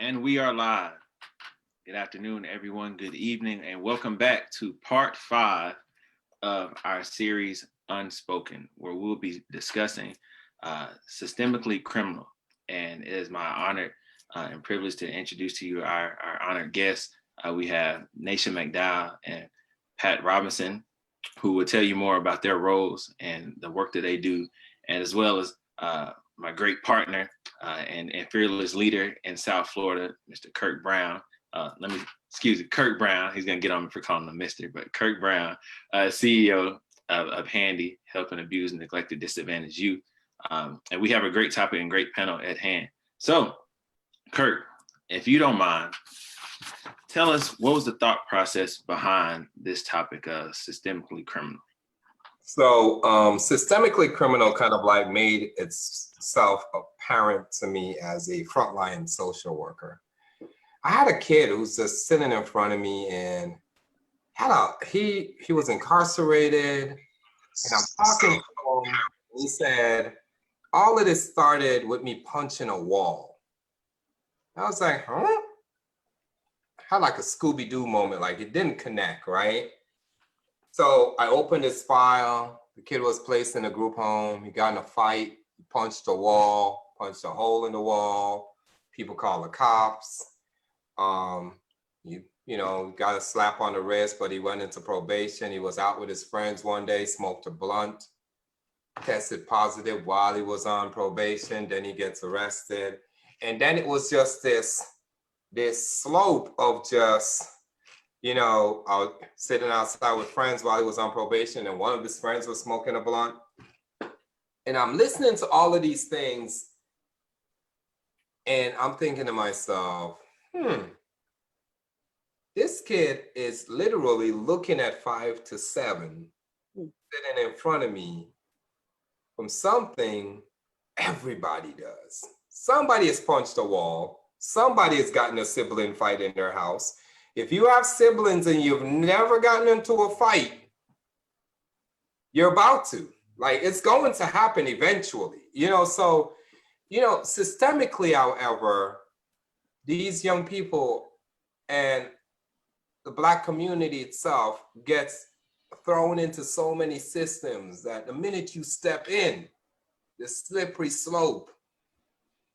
And we are live. Good afternoon, everyone. Good evening, and welcome back to part 5 of our series, Unspoken, where we'll be discussing systemically criminal. And it is my honor and privilege to introduce to you our honored guests. We have Naisha McDowell and Pat Robinson, who will tell you more about their roles and the work that they do, and as well as my great partner and fearless leader in South Florida, Mr. Kirk Brown. Kirk Brown. He's gonna get on me for calling him Mr., but Kirk Brown, CEO of Handy, helping abused, neglected, disadvantaged youth. And we have a great topic and great panel at hand. So, Kirk, if you don't mind, tell us what was the thought process behind this topic of systemically criminal? So systemically criminal kind of like made itself apparent to me as a frontline social worker. I had a kid who's just sitting in front of me and he was incarcerated, and I'm talking to him, and he said, all of this started with me punching a wall. I was like, huh? I had like a Scooby-Doo moment, like it didn't connect, right? So I opened his file. The kid was placed in a group home. He got in a fight, he punched a wall, punched a hole in the wall. People call the cops. You know, got a slap on the wrist, but he went into probation. He was out with his friends one day, smoked a blunt, tested positive while he was on probation. Then he gets arrested. And then it was just this slope of just, you know, sitting outside with friends while he was on probation, and one of his friends was smoking a blunt. And I'm listening to all of these things, and I'm thinking to myself, this kid is literally looking at 5 to 7, sitting in front of me from something everybody does. Somebody has punched a wall. Somebody has gotten a sibling fight in their house. If you have siblings and you've never gotten into a fight, you're about to. Like, it's going to happen eventually, you know? So, you know, systemically, however, these young people and the Black community itself gets thrown into so many systems that the minute you step in, the slippery slope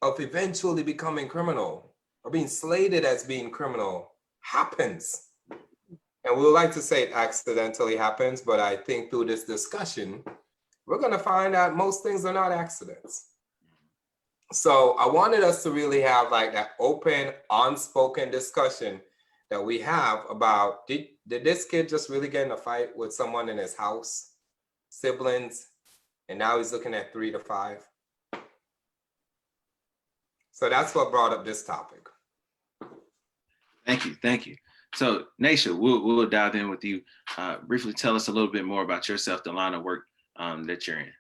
of eventually becoming criminal or being slated as being criminal happens. And we would like to say it accidentally happens, but I think through this discussion, we're gonna find out most things are not accidents. So I wanted us to really have like that open, unspoken discussion that we have about, did this kid just really get in a fight with someone in his house, siblings, and now he's looking at 3 to 5? So that's what brought up this topic. Thank you. So, Naisha, we'll dive in with you. Briefly tell us a little bit more about yourself, the line of work that you're in.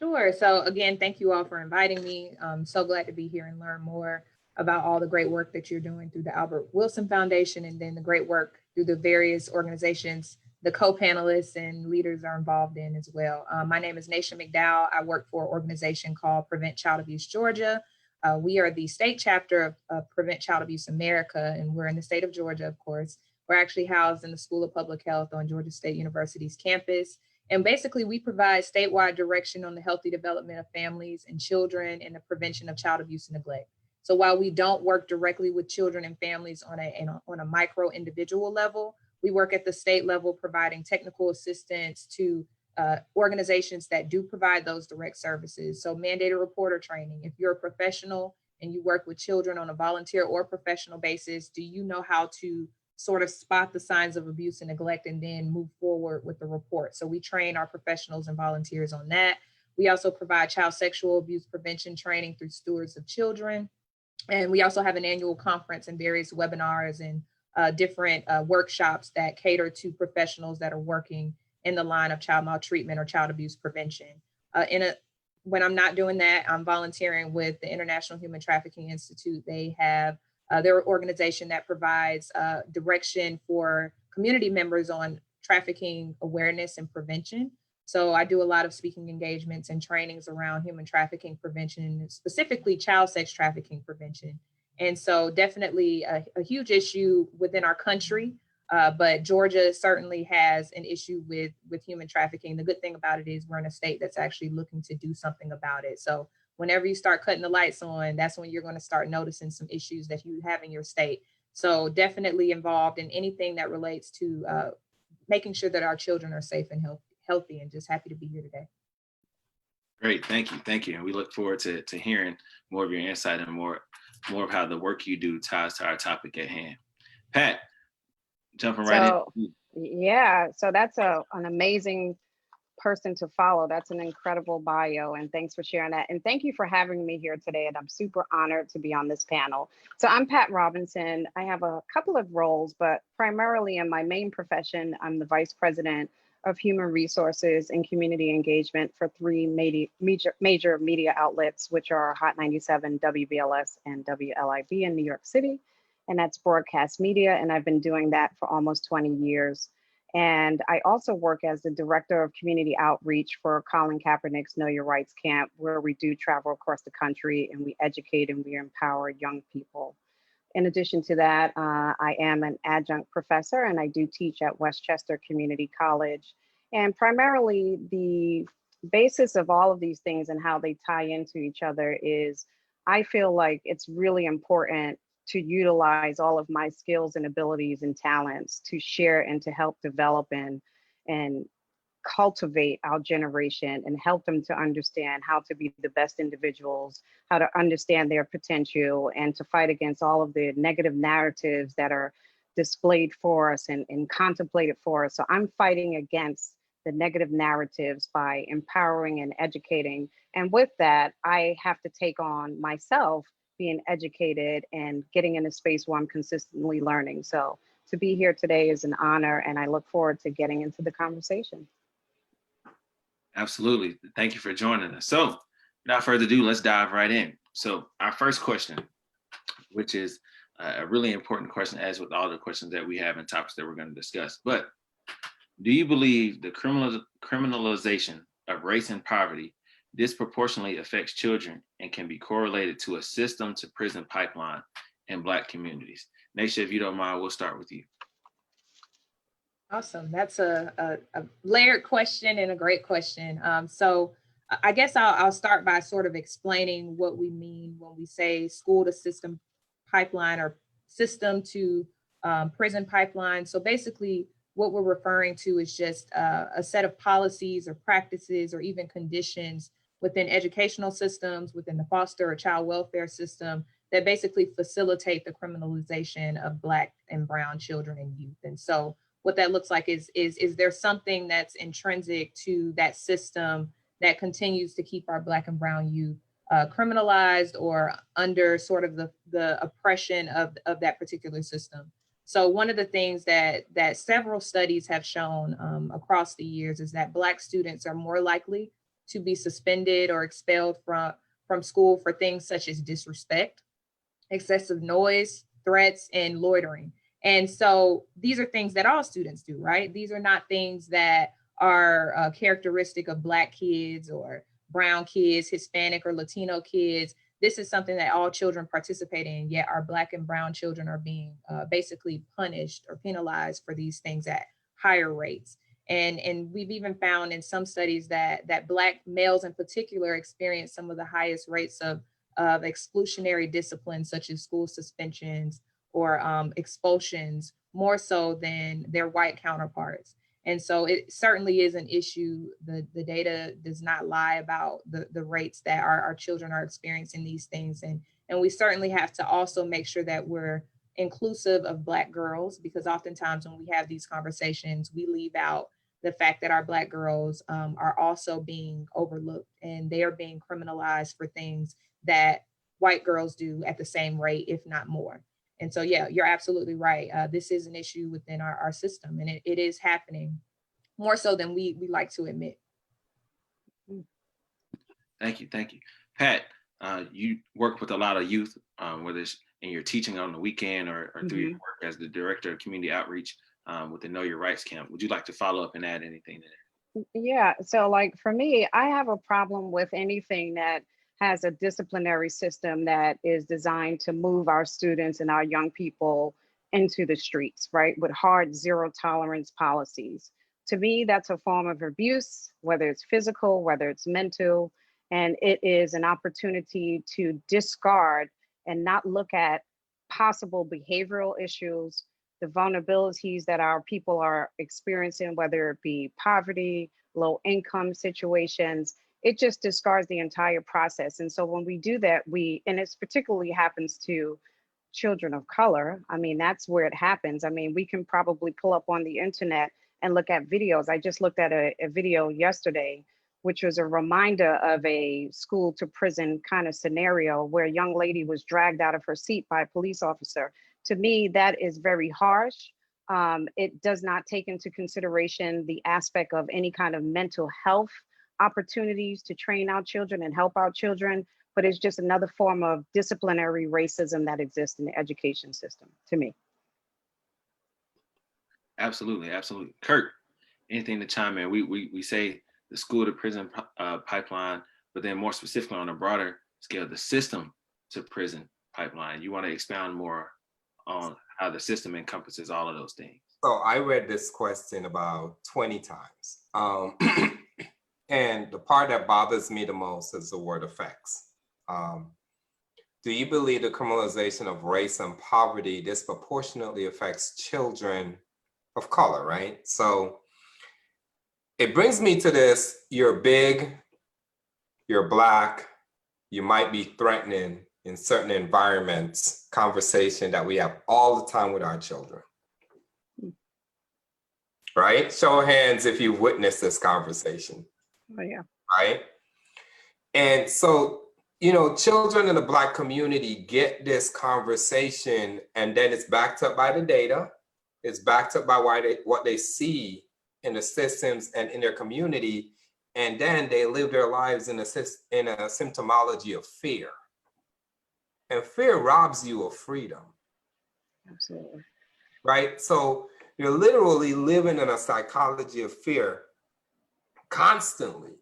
Sure. So again, thank you all for inviting me. I'm so glad to be here and learn more about all the great work that you're doing through the Albert Wilson Foundation, and then the great work through the various organizations the co-panelists and leaders are involved in as well. My name is Naisha McDowell. I work for an organization called Prevent Child Abuse Georgia. We are the state chapter of Prevent Child Abuse America, and we're in the state of Georgia, of course. We're actually housed in the School of Public Health on Georgia State University's campus. And basically, we provide statewide direction on the healthy development of families and children and the prevention of child abuse and neglect. So while we don't work directly with children and families on a micro individual level, we work at the state level providing technical assistance to organizations that do provide those direct services. So mandated reporter training. If you're a professional and you work with children on a volunteer or professional basis, do you know how to sort of spot the signs of abuse and neglect and then move forward with the report? So we train our professionals and volunteers on that. We also provide child sexual abuse prevention training through Stewards of Children. And we also have an annual conference and various webinars and different workshops that cater to professionals that are working in the line of child maltreatment or child abuse prevention. When I'm not doing that, I'm volunteering with the International Human Trafficking Institute. They have their organization that provides direction for community members on trafficking awareness and prevention. So I do a lot of speaking engagements and trainings around human trafficking prevention, specifically child sex trafficking prevention. And so definitely a huge issue within our country. But Georgia certainly has an issue with human trafficking. The good thing about it is we're in a state that's actually looking to do something about it. So whenever you start cutting the lights on, that's when you're going to start noticing some issues that you have in your state. So definitely involved in anything that relates to making sure that our children are safe and healthy, and just happy to be here today. Great, thank you. And we look forward to hearing more of your insight and more of how the work you do ties to our topic at hand. Pat, jumping right in. Yeah, so that's an amazing person to follow. That's an incredible bio, and thanks for sharing that. And thank you for having me here today, and I'm super honored to be on this panel. So I'm Pat Robinson. I have a couple of roles, but primarily in my main profession, I'm the Vice President of Human Resources and Community Engagement for three major media outlets, which are Hot 97, WBLS, and WLIB in New York City. And that's broadcast media, and I've been doing that for almost 20 years. And I also work as the Director of Community Outreach for Colin Kaepernick's Know Your Rights Camp, where we do travel across the country and we educate and we empower young people. In addition to that, I am an adjunct professor and I do teach at Westchester Community College. And primarily the basis of all of these things and how they tie into each other is I feel like it's really important to utilize all of my skills and abilities and talents to share and to help develop and cultivate our generation and help them to understand how to be the best individuals, how to understand their potential, and to fight against all of the negative narratives that are displayed for us and contemplated for us. So I'm fighting against the negative narratives by empowering and educating. And with that, I have to take on myself being educated and getting in a space where I'm consistently learning. So to be here today is an honor, and I look forward to getting into the conversation. Absolutely. Thank you for joining us. So without further ado, let's dive right in. So our first question, which is a really important question, as with all the questions that we have and topics that we're going to discuss. But do you believe the criminalization of race and poverty disproportionately affects children and can be correlated to a system to prison pipeline in Black communities? Naisha, if you don't mind, we'll start with you. Awesome. That's a layered question and a great question. So I guess I'll start by sort of explaining what we mean when we say school to system pipeline or system to prison pipeline. So basically what we're referring to is just a set of policies or practices or even conditions within educational systems, within the foster or child welfare system that basically facilitate the criminalization of Black and brown children and youth. And so what that looks like is there something that's intrinsic to that system that continues to keep our Black and brown youth criminalized or under sort of the oppression of that particular system. So one of the things that several studies have shown across the years is that Black students are more likely to be suspended or expelled from school for things such as disrespect, excessive noise, threats, and loitering. And so these are things that all students do, right? These are not things that are characteristic of Black kids or brown kids, Hispanic or Latino kids. This is something that all children participate in, yet our Black and brown children are being basically punished or penalized for these things at higher rates. And we've even found in some studies that Black males in particular experience some of the highest rates of exclusionary discipline, such as school suspensions or expulsions, more so than their white counterparts. And so it certainly is an issue. The data does not lie about the rates that our children are experiencing these things. And we certainly have to also make sure that we're inclusive of Black girls, because oftentimes when we have these conversations, we leave out the fact that our Black girls are also being overlooked and they are being criminalized for things that white girls do at the same rate, if not more. And so, yeah, you're absolutely right. This is an issue within our system, and it is happening more so than we like to admit. Thank you. Pat, you work with a lot of youth, whether it's in your teaching on the weekend or through your work as the Director of Community Outreach with the Know Your Rights Camp. Would you like to follow up and add anything to that? Yeah, so like for me, I have a problem with anything that has a disciplinary system that is designed to move our students and our young people into the streets, right? With hard zero tolerance policies. To me, that's a form of abuse, whether it's physical, whether it's mental, and it is an opportunity to discard and not look at possible behavioral issues, the vulnerabilities that our people are experiencing, whether it be poverty, low income situations. It just discards the entire process. And so when we do that, and it's particularly happens to children of color. I mean, that's where it happens. I mean, we can probably pull up on the internet and look at videos. I just looked at a video yesterday, which was a reminder of a school to prison kind of scenario where a young lady was dragged out of her seat by a police officer. To me, that is very harsh. It does not take into consideration the aspect of any kind of mental health opportunities to train our children and help our children, but it's just another form of disciplinary racism that exists in the education system, to me. Absolutely, absolutely. Kirk, anything to chime in? We say the school to prison pipeline, but then more specifically on a broader scale, the system to prison pipeline. You want to expound more on how the system encompasses all of those things? So I read this question about 20 times. And the part that bothers me the most is the word effects. Do you believe the criminalization of race and poverty disproportionately affects children of color, right? So it brings me to this: you're big, you're Black, you might be threatening in certain environments, conversation that we have all the time with our children. Right? Show of hands if you've witnessed this conversation. Oh, yeah. Right? And so, you know, children in the Black community get this conversation, and then it's backed up by the data. It's backed up by what they see in the systems and in their community. And then they live their lives in a symptomology of fear. And fear robs you of freedom. Absolutely. Right? So you're literally living in a psychology of fear constantly.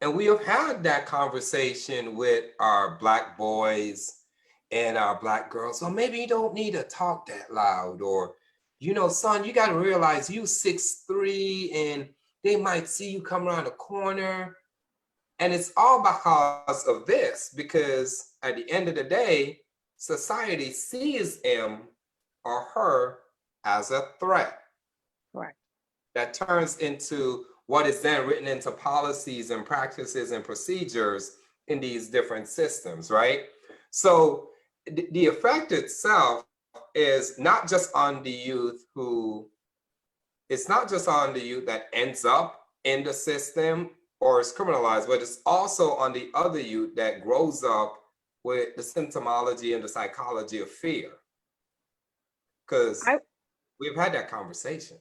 And we have had that conversation with our Black boys and our Black girls. So maybe you don't need to talk that loud, or, you know, son, you got to realize you 6'3" and they might see you come around the corner. And it's all because of this, because at the end of the day, society sees him or her as a threat. Right. That turns into what is then written into policies and practices and procedures in these different systems, right? So the effect itself is not just on the youth that ends up in the system or is criminalized, but it's also on the other youth that grows up with the symptomology and the psychology of fear. Because we've had that conversation.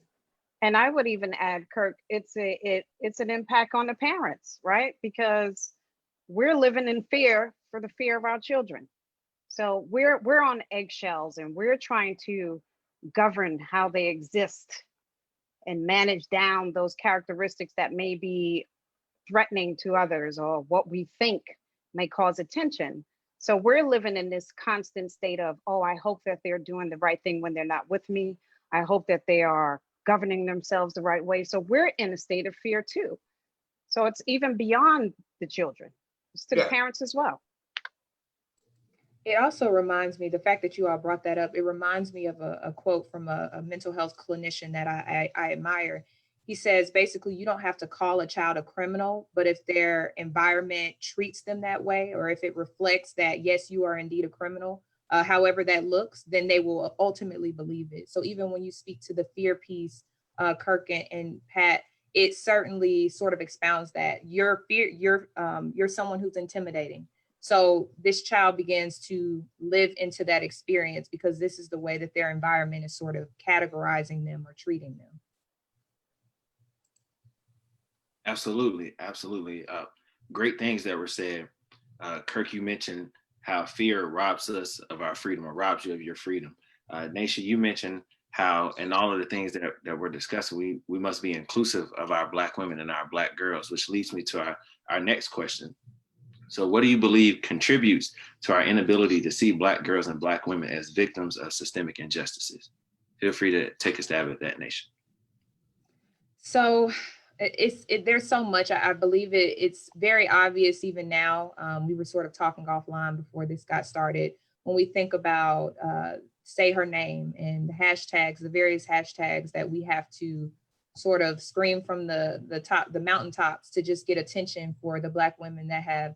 And I would even add, Kirk, it's an impact on the parents, right? Because we're living in fear for the fear of our children. So we're on eggshells, and we're trying to govern how they exist and manage down those characteristics that may be threatening to others, or what we think may cause attention. So we're living in this constant state of, oh, I hope that they're doing the right thing when they're not with me. I hope that they are governing themselves the right way. So we're in a state of fear too. So it's even beyond the children, it's to the parents as well. It also reminds me, the fact that you all brought that up, it reminds me of a quote from a mental health clinician that I admire. He says, basically, you don't have to call a child a criminal, but if their environment treats them that way, or if it reflects that, yes, you are indeed a criminal, however that looks, then they will ultimately believe it. So even when you speak to the fear piece, Kirk and Pat, it certainly sort of expounds that you're someone who's intimidating. So this child begins to live into that experience because this is the way that their environment is sort of categorizing them or treating them. Absolutely, absolutely. Great things that were said. Kirk, you mentioned how fear robs us of our freedom, or robs you of your freedom. Naisha, you mentioned how in all of the things that we're discussing, we must be inclusive of our Black women and our Black girls, which leads me to our next question. So what do you believe contributes to our inability to see Black girls and Black women as victims of systemic injustices? Feel free to take a stab at that, Nation. So there's so much. I believe it's very obvious even now. We were sort of talking offline before this got started. When we think about say her name and the hashtags, the various hashtags that we have to sort of scream from the mountaintops to just get attention for the Black women that have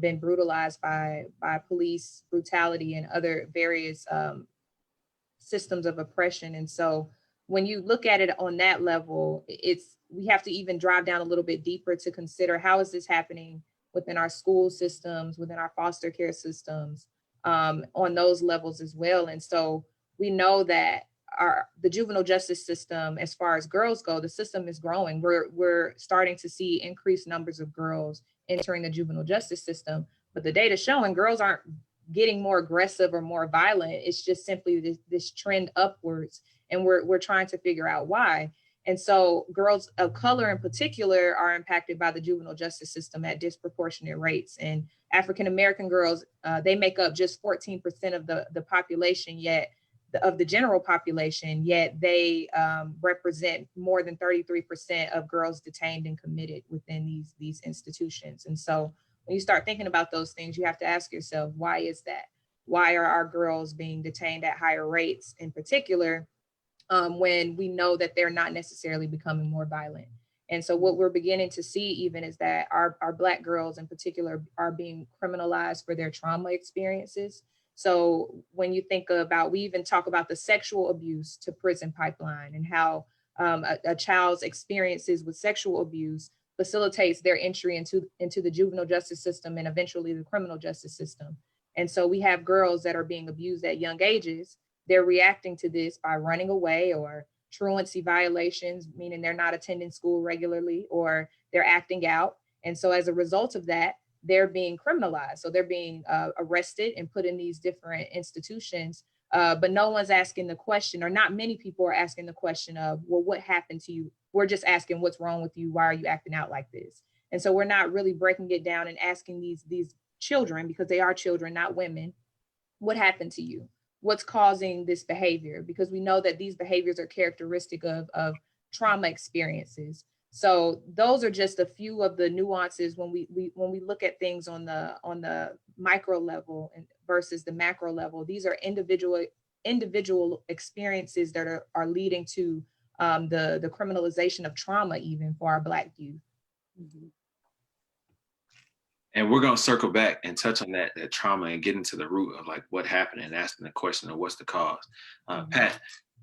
been brutalized by police brutality and other various systems of oppression. And so when you look at it on that level, we have to even drive down a little bit deeper to consider how is this happening within our school systems, within our foster care systems, on those levels as well. And so we know that the juvenile justice system, as far as girls go, the system is growing. We're starting to see increased numbers of girls entering the juvenile justice system, but the data showing girls aren't getting more aggressive or more violent. It's just simply this trend upwards, and we're trying to figure out why. And so girls of color in particular are impacted by the juvenile justice system at disproportionate rates. And African-American girls, they make up just 14% of the population, yet of the general population, yet they represent more than 33% of girls detained and committed within these institutions. And so when you start thinking about those things, you have to ask yourself, why is that? Why are our girls being detained at higher rates in particular, when we know that they're not necessarily becoming more violent? And so what we're beginning to see even is that our Black girls in particular are being criminalized for their trauma experiences. So when you think about, we even talk about the sexual abuse to prison pipeline and how a child's experiences with sexual abuse facilitates their entry into the juvenile justice system and eventually the criminal justice system. And so we have girls that are being abused at young ages. They're reacting to this by running away, or truancy violations, meaning they're not attending school regularly, or they're acting out. And so as a result of that, they're being criminalized. So they're being arrested and put in these different institutions. But no one's asking the question, or not many people are asking the question of, well, what happened to you? We're just asking, what's wrong with you? Why are you acting out like this? And so we're not really breaking it down and asking these children, because they are children, not women, what happened to you? What's causing this behavior? Because we know that these behaviors are characteristic of trauma experiences. So those are just a few of the nuances when we look at things on the micro level versus the macro level. These are individual experiences that are leading to the criminalization of trauma, even for our Black youth. Mm-hmm. And we're going to circle back and touch on that trauma and get into the root of like what happened and asking the question of what's the cause. Pat,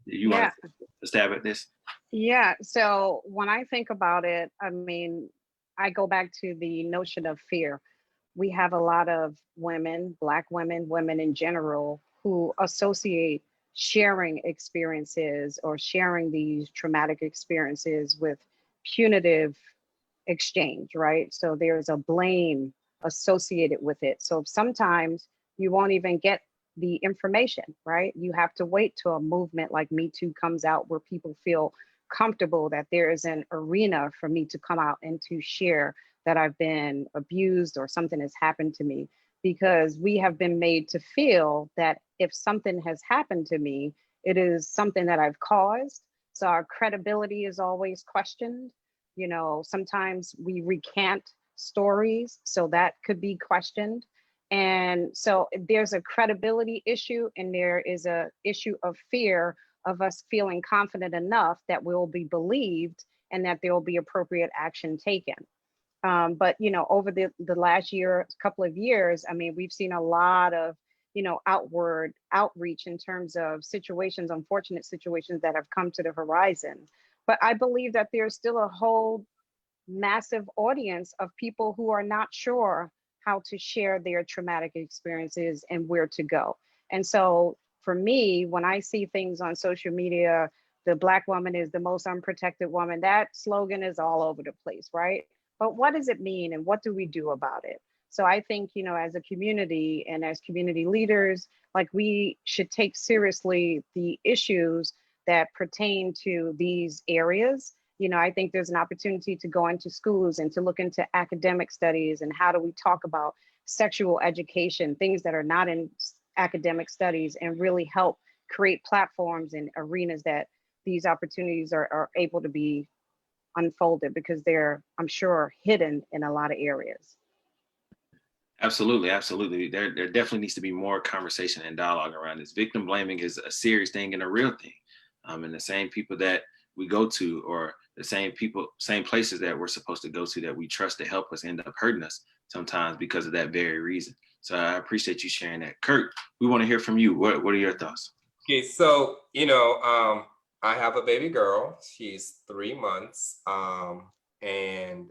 you want to stab at this? Yeah. So when I think about it, I mean, I go back to the notion of fear. We have a lot of women, Black women, women in general, who associate sharing experiences or sharing these traumatic experiences with punitive exchange, right? So there's a blame associated with it. So sometimes you won't even get the information, right? You have to wait till a movement like Me Too comes out, where people feel comfortable that there is an arena for me to come out and to share that I've been abused or something has happened to me. Because we have been made to feel that if something has happened to me, it is something that I've caused. So our credibility is always questioned. You know, sometimes we recant stories, so that could be questioned. And so there's a credibility issue, and there is a issue of fear of us feeling confident enough that we'll be believed and that there will be appropriate action taken. But, you know, over the last couple of years, I mean, we've seen a lot of, you know, outward outreach in terms of situations, unfortunate situations that have come to the horizon. But I believe that there's still a whole massive audience of people who are not sure how to share their traumatic experiences and where to go. And so for me, when I see things on social media, the Black woman is the most unprotected woman, that slogan is all over the place, right? But what does it mean, and what do we do about it? So I think, you know, as a community and as community leaders, like, we should take seriously the issues that pertain to these areas I think there's an opportunity to go into schools and to look into academic studies and how do we talk about sexual education, things that are not in academic studies, and really help create platforms and arenas that these opportunities are able to be unfolded, because they're, I'm sure, hidden in a lot of areas. Absolutely, absolutely. There definitely needs to be more conversation and dialogue around this. Victim blaming is a serious thing and a real thing. And the same people that we go to, or the same people, same places that we're supposed to go to that we trust to help us, end up hurting us sometimes because of that very reason. So I appreciate you sharing that. Kirk, we want to hear from you. What are your thoughts? Okay, so, I have a baby girl. She's 3 months. And,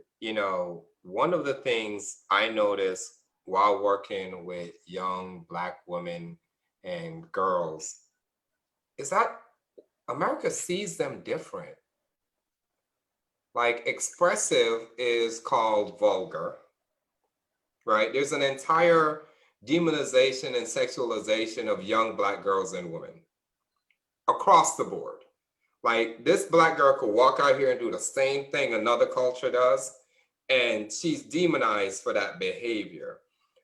one of the things I noticed while working with young Black women and girls is that America sees them different. Like, expressive is called vulgar, right? There's an entire demonization and sexualization of young Black girls and women across the board. Like, this Black girl could walk out here and do the same thing another culture does, and she's demonized for that behavior.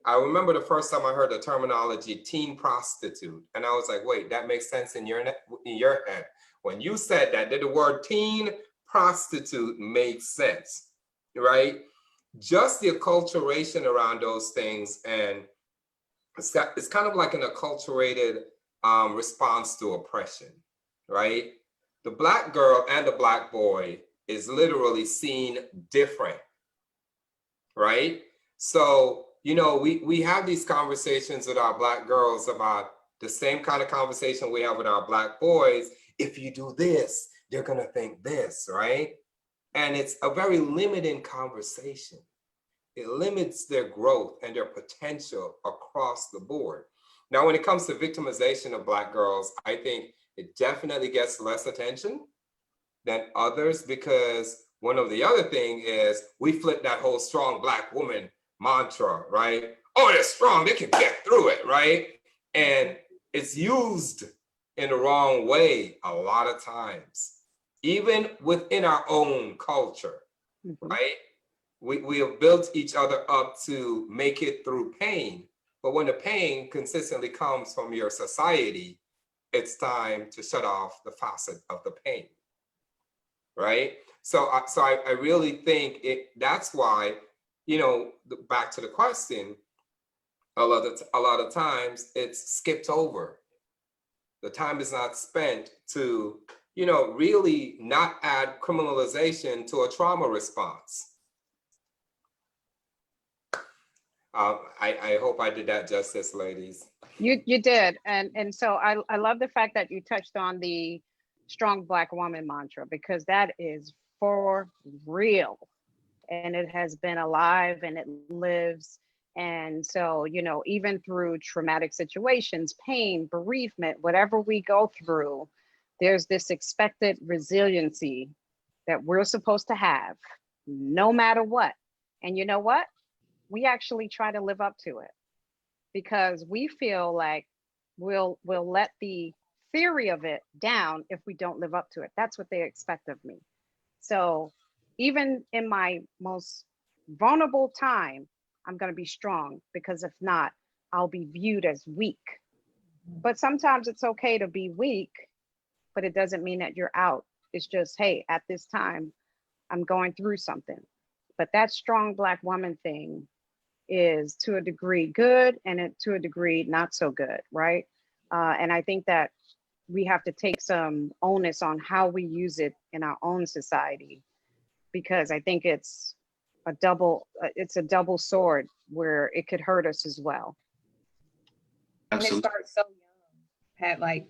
I remember the first time I heard the terminology teen prostitute, and I was like, wait, that makes sense in your head. When you said that, did the word teen prostitute make sense, right? Just the acculturation around those things, and it's kind of like an acculturated response to oppression, right? The Black girl and the Black boy is literally seen different, right? So, we have these conversations with our Black girls about the same kind of conversation we have with our Black boys. If you do this, they're gonna think this, right? And it's a very limiting conversation. It limits their growth and their potential across the board. Now, when it comes to victimization of Black girls, I think it definitely gets less attention than others, because one of the other thing is we flip that whole strong Black woman mantra, right? Oh, they're strong, they can get through it, right? And it's used in the wrong way a lot of times, even within our own culture, right? We have built each other up to make it through pain, but when the pain consistently comes from your society, it's time to shut off the faucet of the pain, right? So I really think that's why, back to the question, a lot of times it's skipped over. The time is not spent to, really not add criminalization to a trauma response. I hope I did that justice, ladies. You did, and so I love the fact that you touched on the strong Black woman mantra, because that is for real, and it has been alive and it lives. And so, even through traumatic situations, pain, bereavement, whatever we go through, there's this expected resiliency that we're supposed to have no matter what. And you know what? We actually try to live up to it, because we feel like we'll let the theory of it down if we don't live up to it. That's what they expect of me. So even in my most vulnerable time, I'm going to be strong, because if not, I'll be viewed as weak. But sometimes it's okay to be weak, but it doesn't mean that you're out. It's just, hey, at this time, I'm going through something. But that strong Black woman thing is to a degree good, and to a degree not so good, right? And I think that we have to take some onus on how we use it in our own society, because I think it's a double sword where it could hurt us as well. Absolutely. And it starts so young, Pat, like,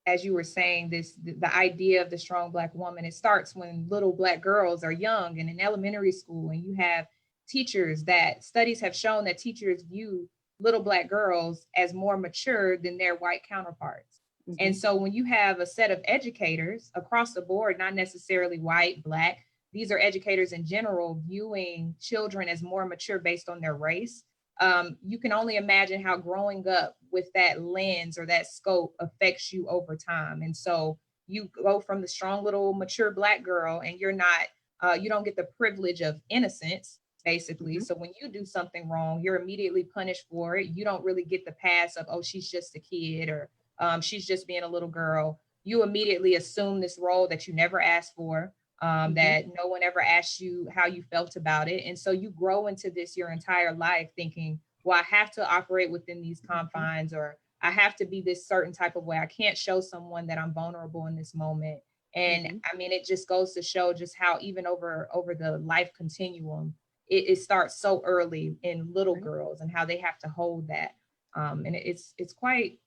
as you were saying, the idea of the strong Black woman, it starts when little Black girls are young and in elementary school, and you have teachers, that studies have shown that teachers view little Black girls as more mature than their white counterparts. Mm-hmm. And so when you have a set of educators across the board, not necessarily white, Black, these are educators in general, viewing children as more mature based on their race, you can only imagine how growing up with that lens or that scope affects you over time. And so you go from the strong little mature Black girl, and you're not, you don't get the privilege of innocence, basically. So when you do something wrong, you're immediately punished for it. You don't really get the pass of, oh, she's just a kid, or she's just being a little girl. You immediately assume this role that you never asked for, that no one ever asked you how you felt about it. And so you grow into this your entire life thinking, well, I have to operate within these confines, or I have to be this certain type of way. I can't show someone that I'm vulnerable in this moment. And I mean, it just goes to show just how even over the life continuum, it starts so early in little girls and how they have to hold that. And it's quite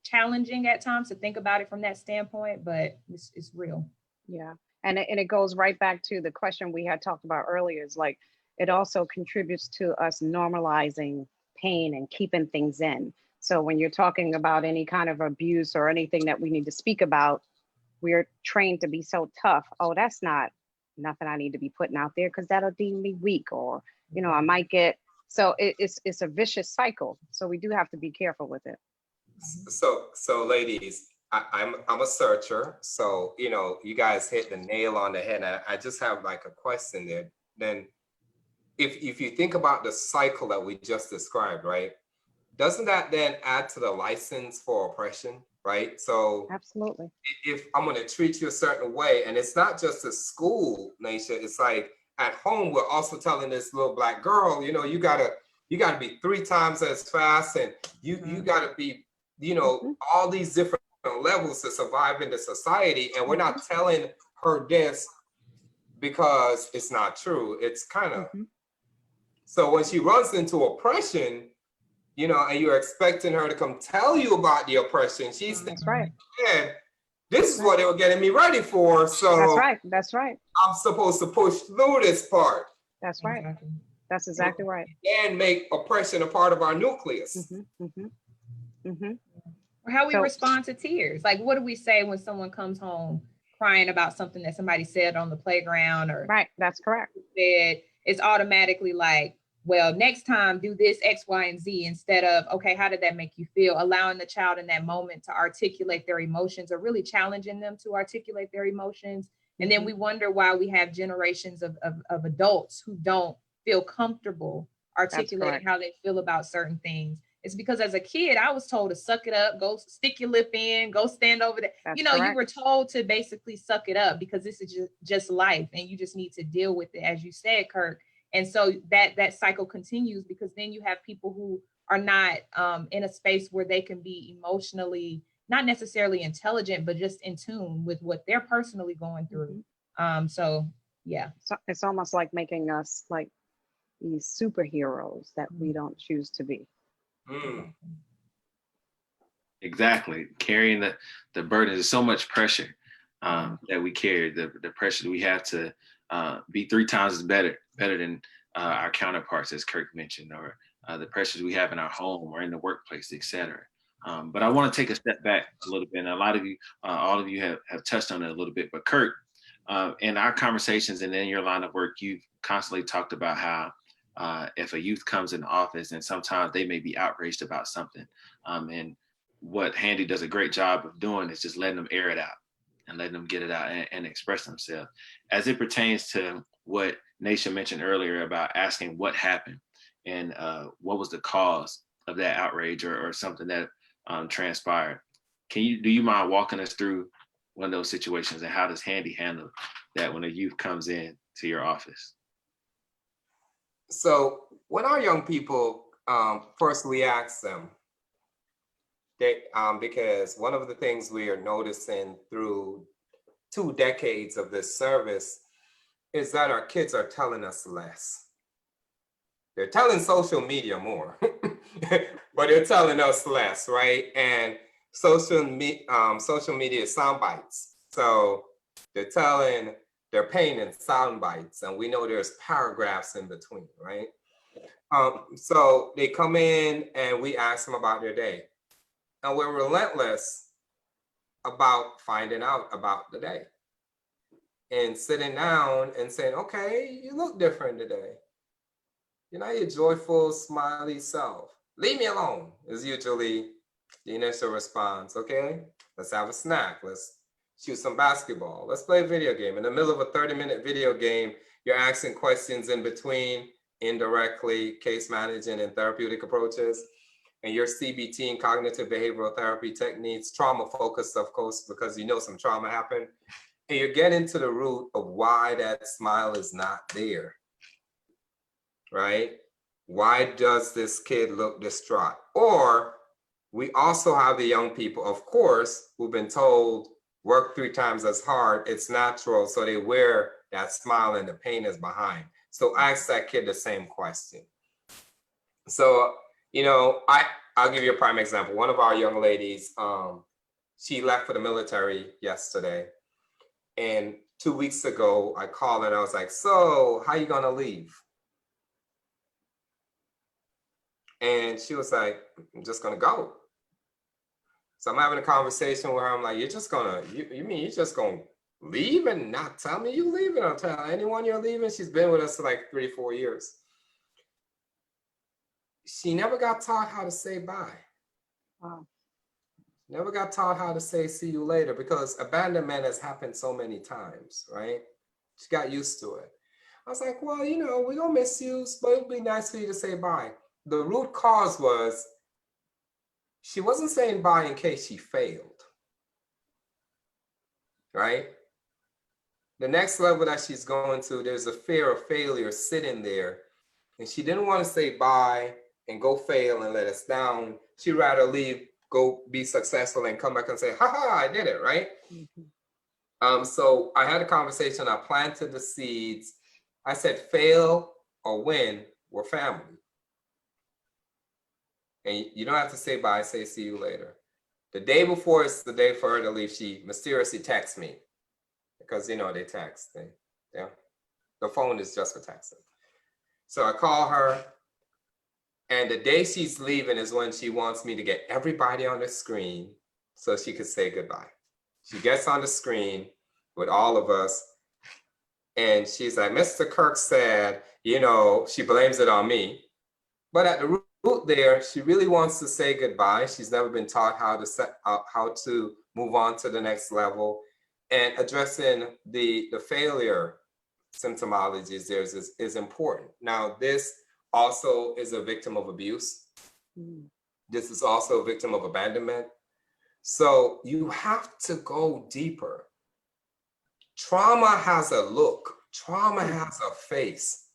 challenging at times to think about it from that standpoint, but it's real. Yeah. And it goes right back to the question we had talked about earlier, is like, it also contributes to us normalizing pain and keeping things in. So when you're talking about any kind of abuse or anything that we need to speak about, we're trained to be so tough. Oh, that's not nothing I need to be putting out there because that'll deem me weak, or, you know, I might get, so it's a vicious cycle. So we do have to be careful with it. So ladies, I'm a searcher. So, you know, you guys hit the nail on the head. And I just have like a question there. Then if you think about the cycle that we just described, right? Doesn't that then add to the license for oppression, right? So Absolutely. if I'm going to treat you a certain way, and it's not just a school, Naisha, it's like at home, we're also telling this little Black girl, you know, you gotta be 3 times as fast, and you gotta be, you know, all these different levels to survive in the society. And we're not telling her this because it's not true. It's kind of, so when she runs into oppression, you know, and you're expecting her to come tell you about the oppression, she's That's right. thinking, this is what they were getting me ready for. So That's right. That's right. I'm supposed to push through this part. That's right. That's exactly right. And make oppression a part of our nucleus. Or how we respond to tears. Like, what do we say when someone comes home crying about something that somebody said on the playground? Or right, that's correct. Said, it's automatically like, well, next time do this X, Y, and Z, instead of, okay, how did that make you feel? Allowing the child in that moment to articulate their emotions, or really challenging them to articulate their emotions. And then we wonder why we have generations of adults who don't feel comfortable articulating how they feel about certain things. It's because as a kid, I was told to suck it up, go stick your lip in, go stand over there. That's you know, correct. You were told to basically suck it up because this is just life, and you just need to deal with it, as you said, Kirk. And so that cycle continues, because then you have people who are not in a space where they can be emotionally, not necessarily intelligent, but just in tune with what they're personally going through. So yeah. So it's almost like making us like these superheroes that we don't choose to be. Exactly. Carrying the burden. There's so much pressure that we carry, the pressure that we have to be 3 times better than our counterparts, as Kirk mentioned, or the pressures we have in our home or in the workplace, etc. But I want to take a step back a little bit. And a lot of you, all of you have touched on it a little bit, but Kirk, in our conversations and in your line of work, you've constantly talked about how if a youth comes in office, and sometimes they may be outraged about something. And what Handy does a great job of doing is just letting them air it out and letting them get it out and express themselves. As it pertains to what Naisha mentioned earlier about asking what happened and what was the cause of that outrage or something that transpired. Do you mind walking us through one of those situations, and how does Handy handle that when a youth comes in to your office? So when our young people, first we ask them, because one of the things we are noticing through 2 decades of this service is that our kids are telling us less. They're telling social media more, but they're telling us less, right? And social media is sound bites. So they're painting sound bites, and we know there's paragraphs in between, right? So they come in and we ask them about their day. And we're relentless about finding out about the day and sitting down and saying, okay, you look different today. You're not your joyful, smiley self. Leave me alone is usually the initial response. Okay, let's have a snack. Let's shoot some basketball. Let's play a video game. In the middle of a 30-minute video game, you're asking questions in between, indirectly, case managing and therapeutic approaches. And your CBT and cognitive behavioral therapy techniques, trauma focused, of course, because you know some trauma happened. And you're getting to the root of why that smile is not there, right? Why does this kid look distraught? Or we also have the young people, of course, who've been told, work 3 times as hard, it's natural, so they wear that smile and the pain is behind. So ask that kid the same question. So, you know, I'll give you a prime example. One of our young ladies, she left for the military yesterday. And 2 weeks ago, I called her and I was like, so how you gonna leave? And she was like, I'm just gonna go. So I'm having a conversation with her. I'm like, you're just gonna, you mean you're just gonna leave and not tell me you leaving or tell anyone you're leaving? She's been with us for like 3-4 years. She never got taught how to say bye. Wow. Never got taught how to say see you later, because abandonment has happened so many times, right? She got used to it. I was like, well, you know, we're gonna miss you, but it'd be nice for you to say bye. The root cause was she wasn't saying bye in case she failed, right? The next level that she's going to, there's a fear of failure sitting there, and she didn't want to say bye and go fail and let us down. She'd rather leave, go be successful and come back and say, haha, I did it, right? Mm-hmm. So I had a conversation, I planted the seeds. I said, fail or win, we're family. And you don't have to say bye, say see you later. The day before it's the day for her to leave, she mysteriously texts me. Because, you know, they text. Yeah. The phone is just for texting. So I call her. And the day she's leaving is when she wants me to get everybody on the screen so she could say goodbye. She gets on the screen with all of us. And she's like, Mr. Kirk said, you know, she blames it on me. But at the root there, she really wants to say goodbye. She's never been taught how to move on to the next level. And addressing the failure symptomologies there is important. Now, this also is a victim of abuse. This is also a victim of abandonment. So you have to go deeper. Trauma has a look. Trauma has a face.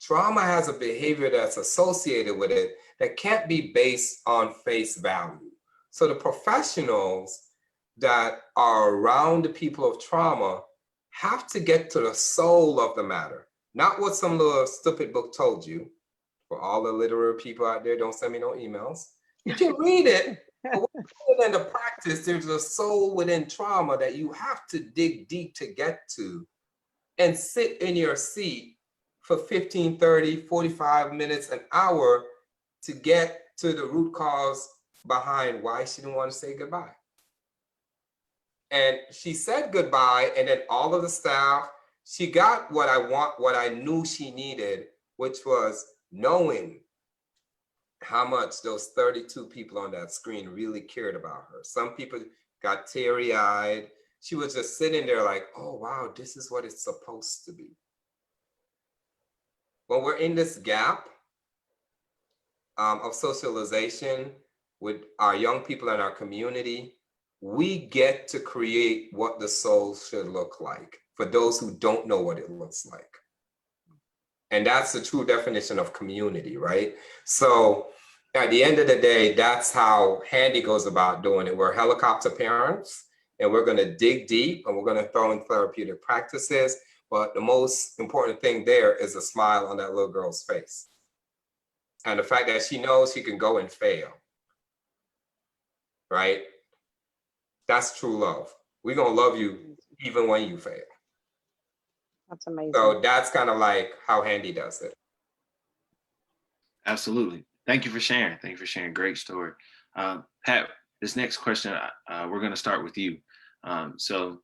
Trauma has a behavior that's associated with it that can't be based on face value. So the professionals that are around the people of trauma have to get to the soul of the matter, not what some little stupid book told you. For all the literary people out there, don't send me no emails. You can read it, but within the practice, there's a soul within trauma that you have to dig deep to get to and sit in your seat for 15, 30, 45 minutes, an hour to get to the root cause behind why she didn't want to say goodbye. And she said goodbye, and then all of the staff, she got what I knew she needed, which was knowing how much those 32 people on that screen really cared about her. Some people got teary-eyed. She was just sitting there like, oh, wow, this is what it's supposed to be. When we're in this gap of socialization with our young people in our community, we get to create what the soul should look like for those who don't know what it looks like. And that's the true definition of community, right? So at the end of the day, that's how Handy goes about doing it. We're helicopter parents, and we're going to dig deep, and we're going to throw in therapeutic practices. But the most important thing there is a smile on that little girl's face. And the fact that she knows she can go and fail, right? That's true love. We're going to love you even when you fail. That's amazing. So that's kind of like how Handy does it. Absolutely. Thank you for sharing. Thank you for sharing. Great story. Pat, this next question, we're going to start with you. So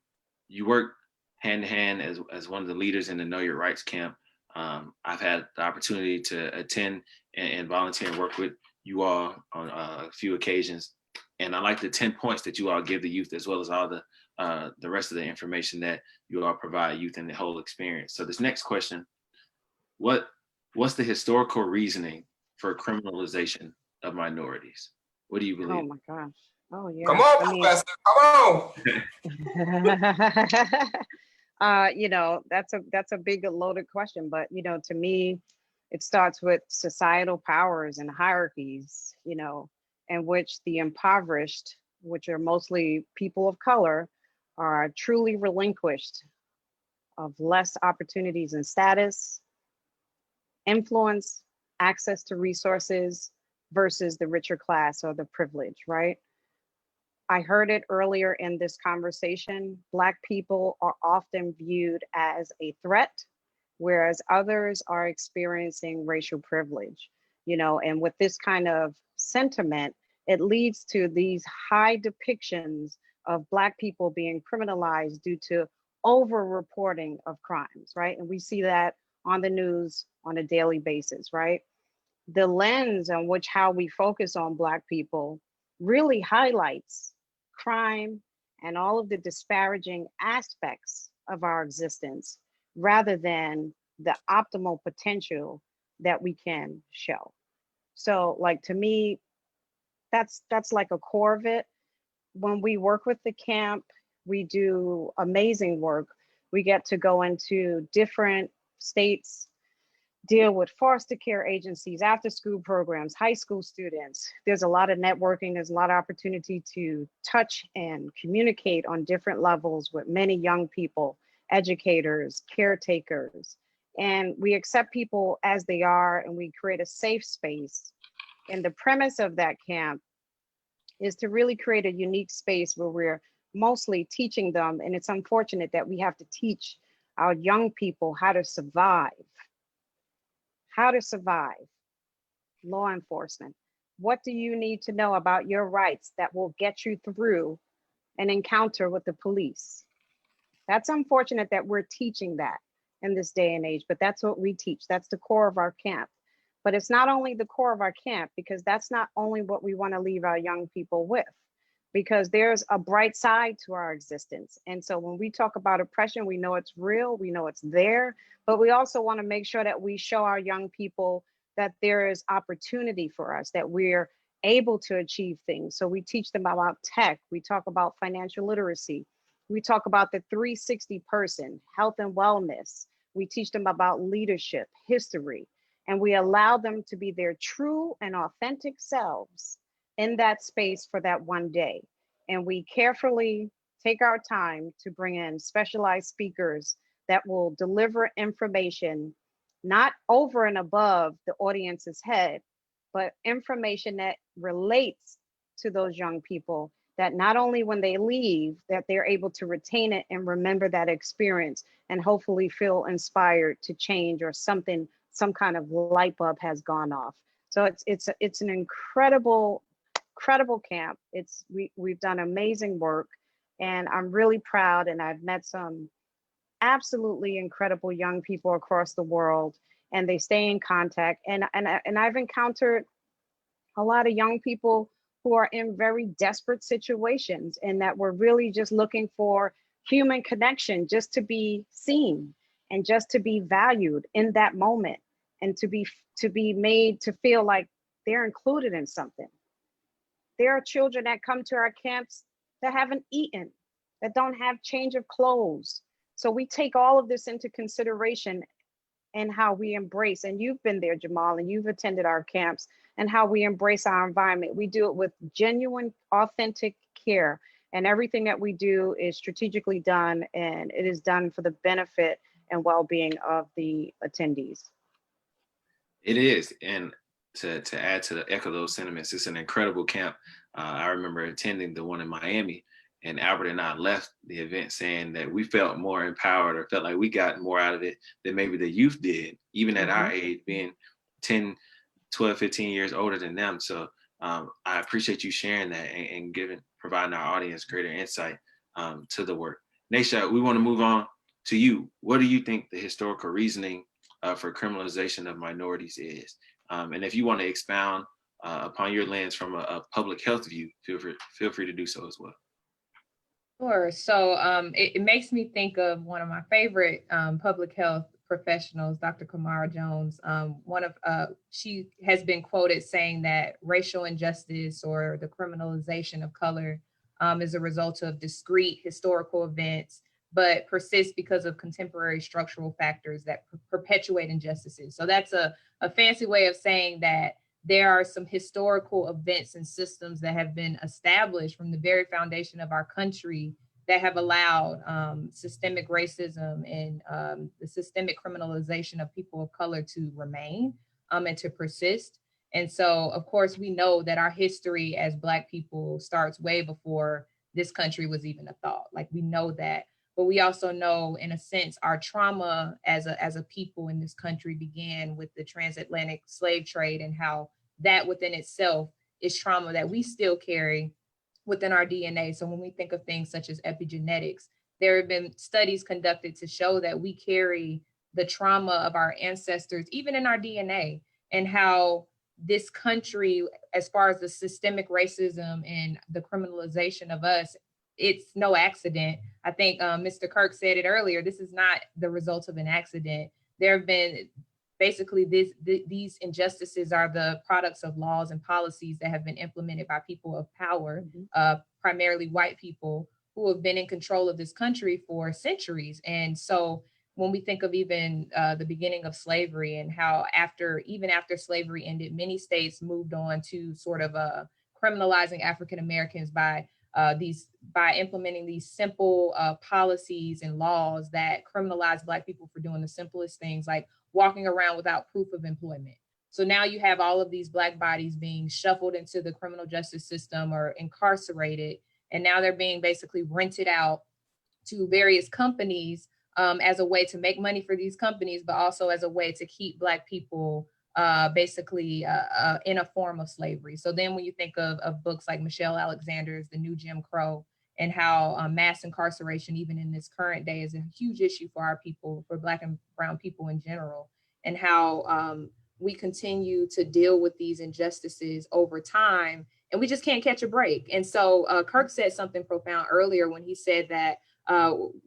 you work hand in hand as one of the leaders in the Know Your Rights camp. I've had the opportunity to attend and volunteer and work with you all on a few occasions. And I like the 10 points that you all give the youth, as well as all the the rest of the information that you all provide youth in the whole experience. So this next question, what's the historical reasoning for criminalization of minorities? What do you Oh believe? my gosh. Oh yeah. Come on, I mean, Professor. Come on. that's a big loaded question, but to me, it starts with societal powers and hierarchies, in which the impoverished, which are mostly people of color, are truly relinquished of less opportunities and status, influence, access to resources versus the richer class or the privileged, right? I heard it earlier in this conversation. Black people are often viewed as a threat, whereas others are experiencing racial privilege, and with this kind of sentiment, it leads to these high depictions of Black people being criminalized due to over-reporting of crimes, right? And we see that on the news on a daily basis, right? The lens on which how we focus on Black people really highlights crime and all of the disparaging aspects of our existence rather than the optimal potential that we can show. So like to me, that's like a core of it. When we work with the camp, we do amazing work. We get to go into different states, deal with foster care agencies, after school programs, high school students. There's a lot of networking, there's a lot of opportunity to touch and communicate on different levels with many young people, educators, caretakers. And we accept people as they are and we create a safe space. And the premise of that camp is to really create a unique space where we're mostly teaching them. And it's unfortunate that we have to teach our young people how to survive law enforcement. What do you need to know about your rights that will get you through an encounter with the police? That's unfortunate that we're teaching that in this day and age, but that's what we teach. That's the core of our camp. But it's not only the core of our camp, because that's not only what we want to leave our young people with, because there's a bright side to our existence. And so when we talk about oppression, we know it's real, we know it's there, but we also want to make sure that we show our young people that there is opportunity for us, that we're able to achieve things. So we teach them about tech, we talk about financial literacy, we talk about the 360 person, health and wellness, we teach them about leadership, history, and we allow them to be their true and authentic selves in that space for that one day. And we carefully take our time to bring in specialized speakers that will deliver information, not over and above the audience's head, but information that relates to those young people, that not only when they leave, that they're able to retain it and remember that experience and hopefully feel inspired to change, or something, some kind of light bulb has gone off. So it's an incredible camp. We've done amazing work, and I'm really proud, and I've met some absolutely incredible young people across the world, and they stay in contact, and I've encountered a lot of young people who are in very desperate situations, and that we're really just looking for human connection, just to be seen and just to be valued in that moment, and to be made to feel like they're included in something. There are children that come to our camps that haven't eaten, that don't have change of clothes. So we take all of this into consideration, and how we embrace, and you've been there, Jamal, and you've attended our camps, and how we embrace our environment. We do it with genuine, authentic care, and everything that we do is strategically done, and it is done for the benefit and well-being of the attendees. It is, and to add to echo those sentiments, it's an incredible camp. I remember attending the one in Miami, and Albert and I left the event saying that we felt more empowered, or felt like we got more out of it than maybe the youth did, even at our age, being 10, 12, 15 years older than them. So I appreciate you sharing that and providing our audience greater insight to the work. Naisha, we want to move on to you. What do you think the historical reasoning for criminalization of minorities is? And if you want to expound upon your lens from a public health view, feel free to do so as well. Sure. So it makes me think of one of my favorite public health professionals, Dr. Kamara Jones. She has been quoted saying that racial injustice or the criminalization of color is a result of discrete historical events, but persists because of contemporary structural factors that perpetuate injustices. So that's a fancy way of saying that there are some historical events and systems that have been established from the very foundation of our country that have allowed systemic racism and the systemic criminalization of people of color to remain and to persist. And so, of course, we know that our history as Black people starts way before this country was even a thought. Like, we know that. But we also know, in a sense, our trauma as a people in this country began with the transatlantic slave trade, and how that within itself is trauma that we still carry within our DNA. So when we think of things such as epigenetics, there have been studies conducted to show that we carry the trauma of our ancestors, even in our DNA, and how this country, as far as the systemic racism and the criminalization of us, it's no accident. I think Mr. Kirk said it earlier. This is not the result of an accident. There have been basically these injustices are the products of laws and policies that have been implemented by people of power, primarily white people who have been in control of this country for centuries. And so when we think of even the beginning of slavery and how even after slavery ended, many states moved on to sort of criminalizing African Americans by implementing these simple policies and laws that criminalize Black people for doing the simplest things, like walking around without proof of employment. So now you have all of these Black bodies being shuffled into the criminal justice system or incarcerated, and now they're being basically rented out to various companies as a way to make money for these companies, but also as a way to keep Black people basically in a form of slavery. So then when you think of books like Michelle Alexander's The New Jim Crow, and how mass incarceration, even in this current day, is a huge issue for our people, for Black and brown people in general, and how we continue to deal with these injustices over time, and we just can't catch a break. And so Kirk said something profound earlier when he said that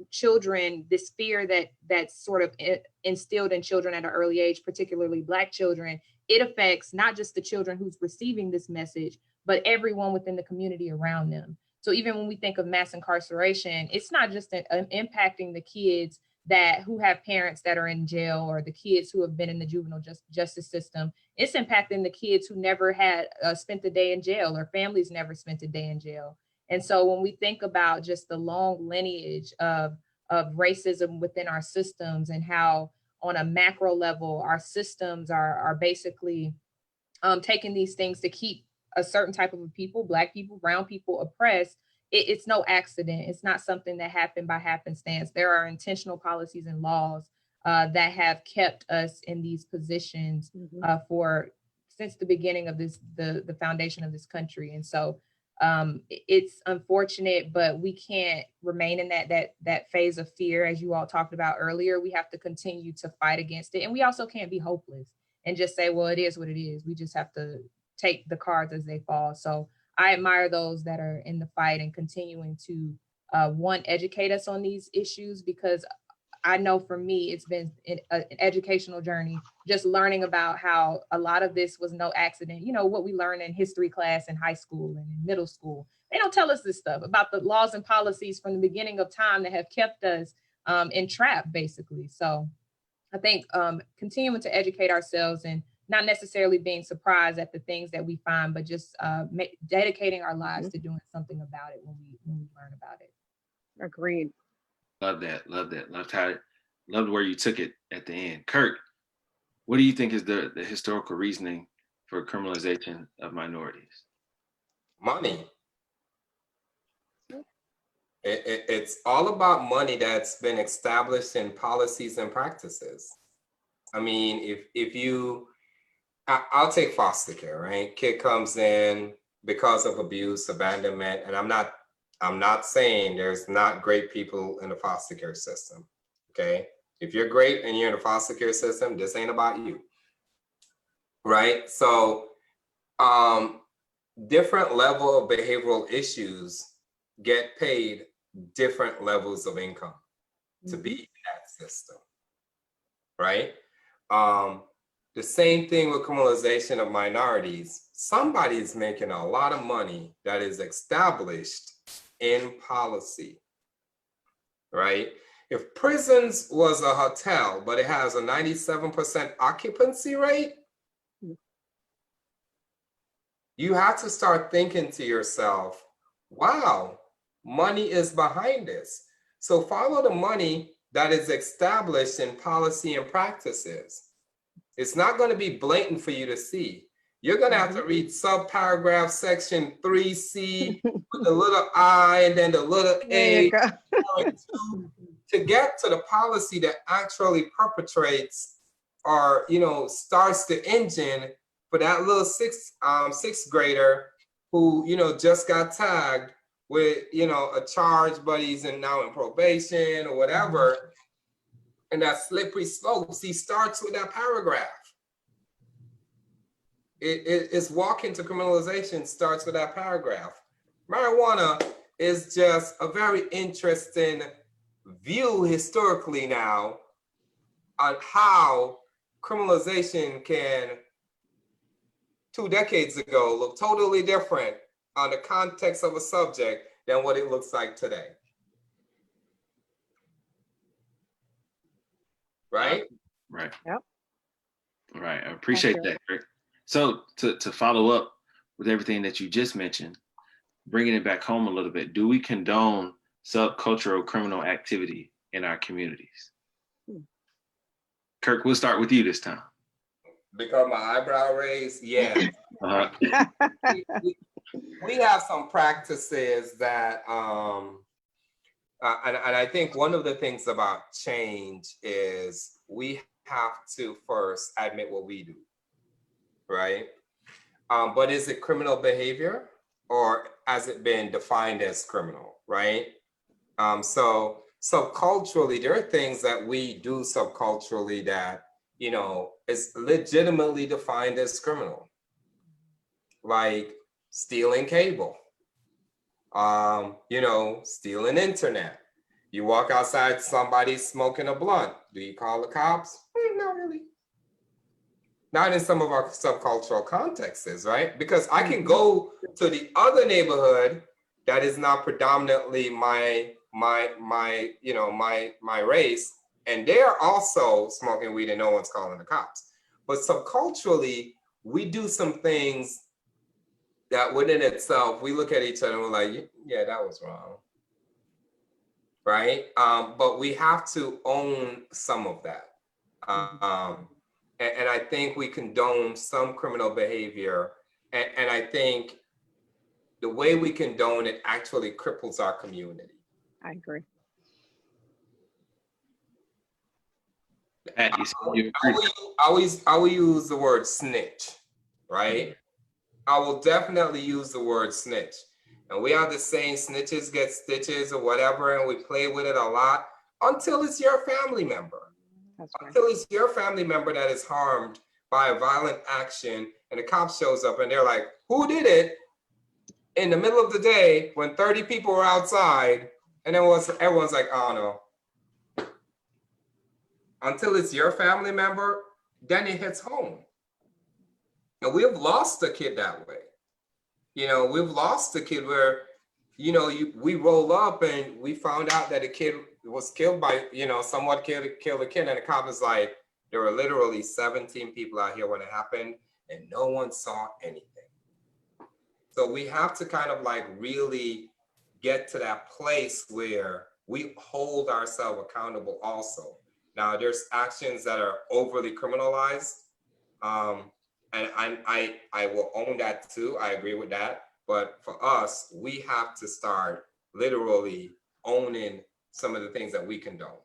children, this fear that's sort of instilled in children at an early age, particularly Black children, it affects not just the children who's receiving this message, but everyone within the community around them. So even when we think of mass incarceration, it's not just impacting the kids who have parents that are in jail, or the kids who have been in the juvenile justice system. It's impacting the kids who never had spent a day in jail, or families never spent a day in jail. And so when we think about just the long lineage of racism within our systems, and how on a macro level, our systems are basically taking these things to keep a certain type of people, Black people, brown people, oppressed, it's no accident. It's not something that happened by happenstance. There are intentional policies and laws that have kept us in these positions since the beginning of the foundation of this country. And so it's unfortunate, but we can't remain in that phase of fear, as you all talked about earlier. We have to continue to fight against it, and we also can't be hopeless and just say, well, it is what it is. We just have to take the cards as they fall. So I admire those that are in the fight and continuing to educate us on these issues, because I know for me, it's been an educational journey, just learning about how a lot of this was no accident. You know, what we learn in history class in high school and in middle school, they don't tell us this stuff about the laws and policies from the beginning of time that have kept us entrapped, basically. So I think continuing to educate ourselves, and not necessarily being surprised at the things that we find, but just dedicating our lives to doing something about it when we learn about it. Agreed. Love that. Loved where you took it at the end. Kirk, what do you think is the historical reasoning for criminalization of minorities? Money. It's all about money that's been established in policies and practices. I mean, I'll take foster care, right? Kid comes in because of abuse, abandonment, and I'm not saying there's not great people in the foster care system, okay? If you're great and you're in the foster care system, this ain't about you, right? So different level of behavioral issues get paid different levels of income to be in that system, right? The same thing with criminalization of minorities. Somebody is making a lot of money that is established in policy, right? If prisons was a hotel, but it has a 97% occupancy rate, you have to start thinking to yourself, wow, money is behind this. So follow the money that is established in policy and practices. It's not going to be blatant for you to see. You're going to have to read subparagraph section 3C with the little I and then the little A to get to the policy that actually perpetrates or, you know, starts the engine for that little sixth grader who, you know, just got tagged with, you know, a charge, but he's now in probation or whatever. And that slippery slopes, he starts with that paragraph. It's walking to criminalization starts with that paragraph. Marijuana is just a very interesting view historically now on how criminalization can, 2 decades ago, look totally different on the context of a subject than what it looks like today. Right? Right. Yep. Right. I appreciate that, Kirk. So to follow up with everything that you just mentioned, bringing it back home a little bit, do we condone subcultural criminal activity in our communities? Kirk, we'll start with you this time. Because my eyebrow raised, yeah. Uh-huh. We have some practices that, and I think one of the things about change is we have to first admit what we do, right? But is it criminal behavior or has it been defined as criminal, right? So subculturally, there are things that we do subculturally that, you know, is legitimately defined as criminal, like stealing cable, you know, stealing internet. You walk outside, somebody's smoking a blunt. Do you call the cops? Not really. Not in some of our subcultural contexts, right? Because I can go to the other neighborhood that is not predominantly my race, and they're also smoking weed and no one's calling the cops. But subculturally, we do some things that within itself, we look at each other and we're like, yeah, that was wrong, right? But we have to own some of that. And I think we condone some criminal behavior. And I think the way we condone it actually cripples our community. I agree. Pat, I will use the word snitch, right? I will definitely use the word snitch. And we have the saying, snitches get stitches or whatever, and we play with it a lot until it's your family member. That's right. Until it's your family member that is harmed by a violent action and the cop shows up and they're like, who did it? In the middle of the day when 30 people were outside, and then everyone's like, oh no. Until it's your family member, then it hits home. And we've lost a kid that way. You know, we've lost a kid where, you know, we roll up and we found out that a kid was killed by, you know, someone killed a kid, and the cop is like, there were literally 17 people out here when it happened and no one saw anything. So we have to kind of like really get to that place where we hold ourselves accountable also. Now there's actions that are overly criminalized. And I will own that too. I agree with that. But for us, we have to start literally owning some of the things that we condone.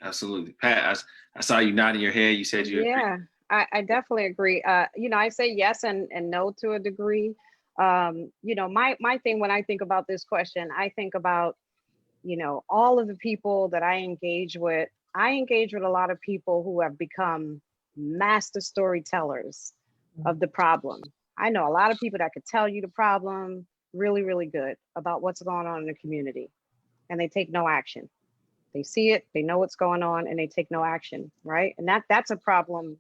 Absolutely. Pat, I saw you nodding your head. You said you agree. Yeah, I definitely agree. You know, I say yes and no to a degree. You know, my thing when I think about this question, I think about, you know, all of the people that I engage with. I engage with a lot of people who have become master storytellers of the problem. I know a lot of people that could tell you the problem really, really good about what's going on in the community, and they take no action. They see it, they know what's going on, and they take no action, right? And that's a problem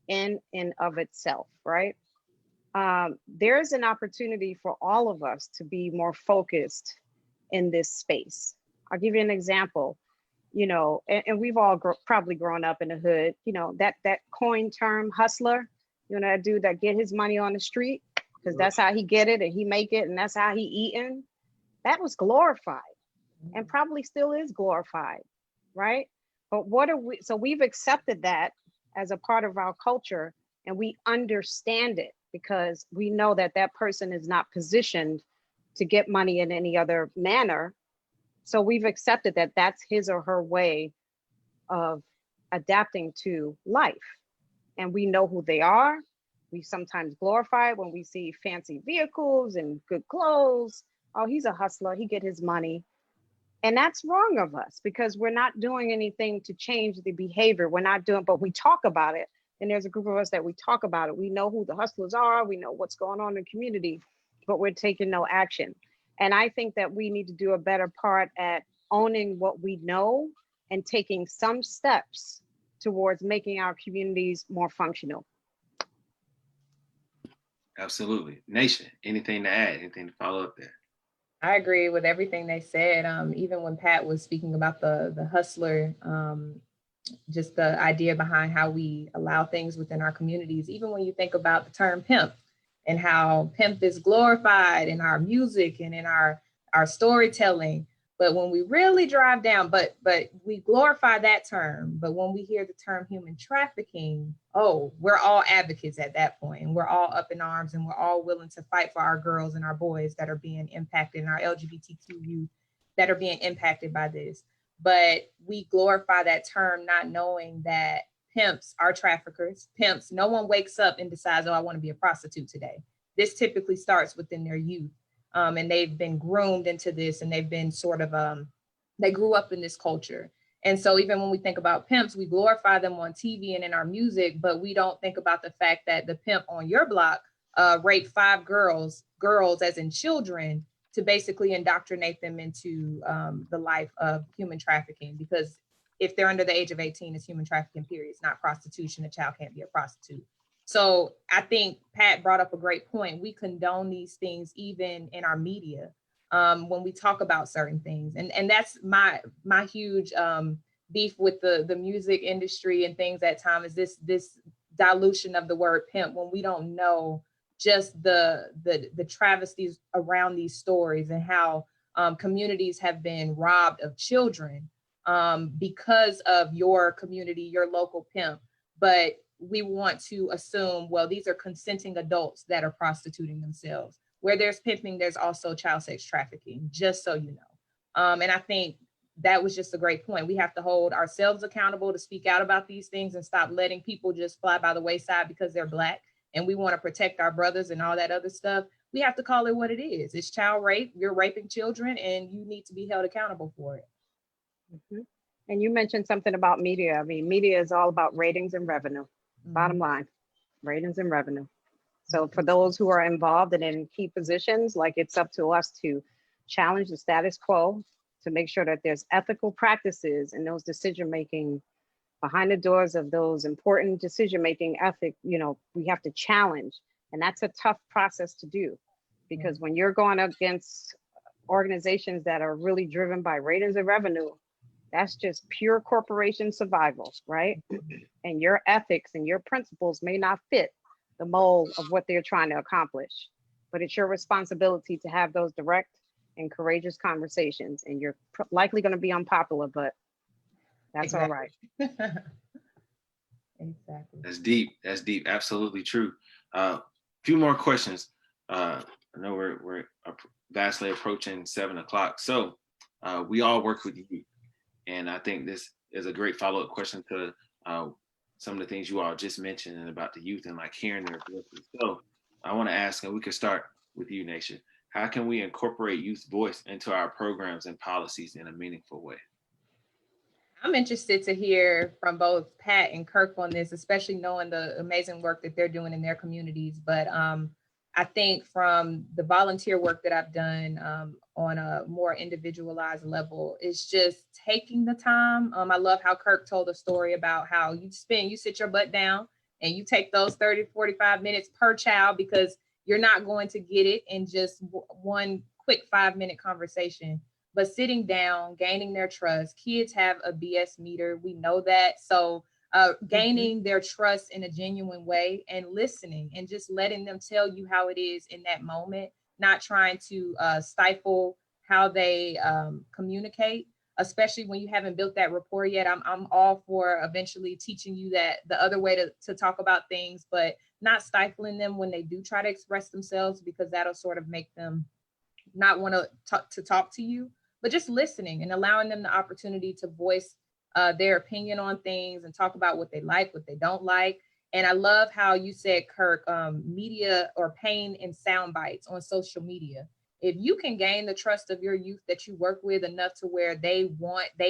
in and of itself, right? There's an opportunity for all of us to be more focused in this space. I'll give you an example. You know, and we've all probably grown up in the hood. You know, that coin term hustler. You know, that dude that get his money on the street because that's how he get it and he make it and that's how he eating. That was glorified and probably still is glorified, right? But what are we? So we've accepted that as a part of our culture, and we understand it because we know that that person is not positioned to get money in any other manner. So we've accepted that that's his or her way of adapting to life. And we know who they are. We sometimes glorify it when we see fancy vehicles and good clothes. Oh, he's a hustler, he get his money. And that's wrong of us because we're not doing anything to change the behavior. We're not doing, but we talk about it. And there's a group of us that we talk about it. We know who the hustlers are. We know what's going on in the community, but we're taking no action. And I think that we need to do a better part at owning what we know and taking some steps towards making our communities more functional. Absolutely. Nation, anything to add, anything to follow up there? I agree with everything they said. Even when Pat was speaking about the hustler, just the idea behind how we allow things within our communities, even when you think about the term pimp and how pimp is glorified in our music and in our storytelling. But when we really drive down, but we glorify that term. But when we hear the term human trafficking, oh, we're all advocates at that point, and we're all up in arms, and we're all willing to fight for our girls and our boys that are being impacted, and our LGBTQ youth that are being impacted by this. But we glorify that term, not knowing that pimps are traffickers. Pimps, no one wakes up and decides, oh, I want to be a prostitute today. This typically starts within their youth. And they've been groomed into this, and they've been sort of, they grew up in this culture. And so even when we think about pimps, we glorify them on TV and in our music, but we don't think about the fact that the pimp on your block raped 5 girls as in children, to basically indoctrinate them into the life of human trafficking. Because if they're under the age of 18, it's human trafficking, period. It's not prostitution. A child can't be a prostitute. So I think Pat brought up a great point. We condone these things even in our media when we talk about certain things. And that's my huge beef with the music industry and things at times, is this dilution of the word pimp when we don't know just the travesties around these stories and how communities have been robbed of children because of your community, your local pimp. But we want to assume, well, these are consenting adults that are prostituting themselves. Where there's pimping, there's also child sex trafficking, just so you know. And I think that was just a great point. We have to hold ourselves accountable to speak out about these things and stop letting people just fly by the wayside because they're Black and we want to protect our brothers and all that other stuff. We have to call it what it is. It's child rape. You're raping children and you need to be held accountable for it. Mm-hmm. And you mentioned something about media. I mean, media is all about ratings and revenue. Bottom line, ratings and revenue. So for those who are involved and in key positions, like, it's up to us to challenge the status quo, to make sure that there's ethical practices in those decision-making behind the doors of those important decision-making ethic. You know, we have to challenge, and that's a tough process to do, because when you're going against organizations that are really driven by ratings and revenue, that's just pure corporation survival, right? And your ethics and your principles may not fit the mold of what they're trying to accomplish, but it's your responsibility to have those direct and courageous conversations. And you're likely going to be unpopular, but that's exactly. All right. Exactly. That's deep. That's deep. Absolutely true. Few more questions. I know we're vastly approaching 7 o'clock. So we all work with youth. And I think this is a great follow-up question to some of the things you all just mentioned and about the youth and like hearing their voices. So I want to ask, and we could start with you, Nation. How can we incorporate youth voice into our programs and policies in a meaningful way? I'm interested to hear from both Pat and Kirk on this, especially knowing the amazing work that they're doing in their communities. But I think from the volunteer work that I've done on a more individualized level, it's just taking the time. I love how Kirk told a story about how you sit your butt down and you take those 30, 45 minutes per child, because you're not going to get it in just one quick 5-minute conversation. But sitting down, gaining their trust. Kids have a BS meter. We know that. So gaining their trust in a genuine way and listening and just letting them tell you how it is in that moment, not trying to stifle how they communicate, especially when you haven't built that rapport yet. I'm all for eventually teaching you that the other way to talk about things, but not stifling them when they do try to express themselves, because that'll sort of make them not want to talk to you, but just listening and allowing them the opportunity to voice their opinion on things and talk about what they like, what they don't like. And I love how you said, Kirk, media or pain in sound bites on social media. If you can gain the trust of your youth that you work with enough to where they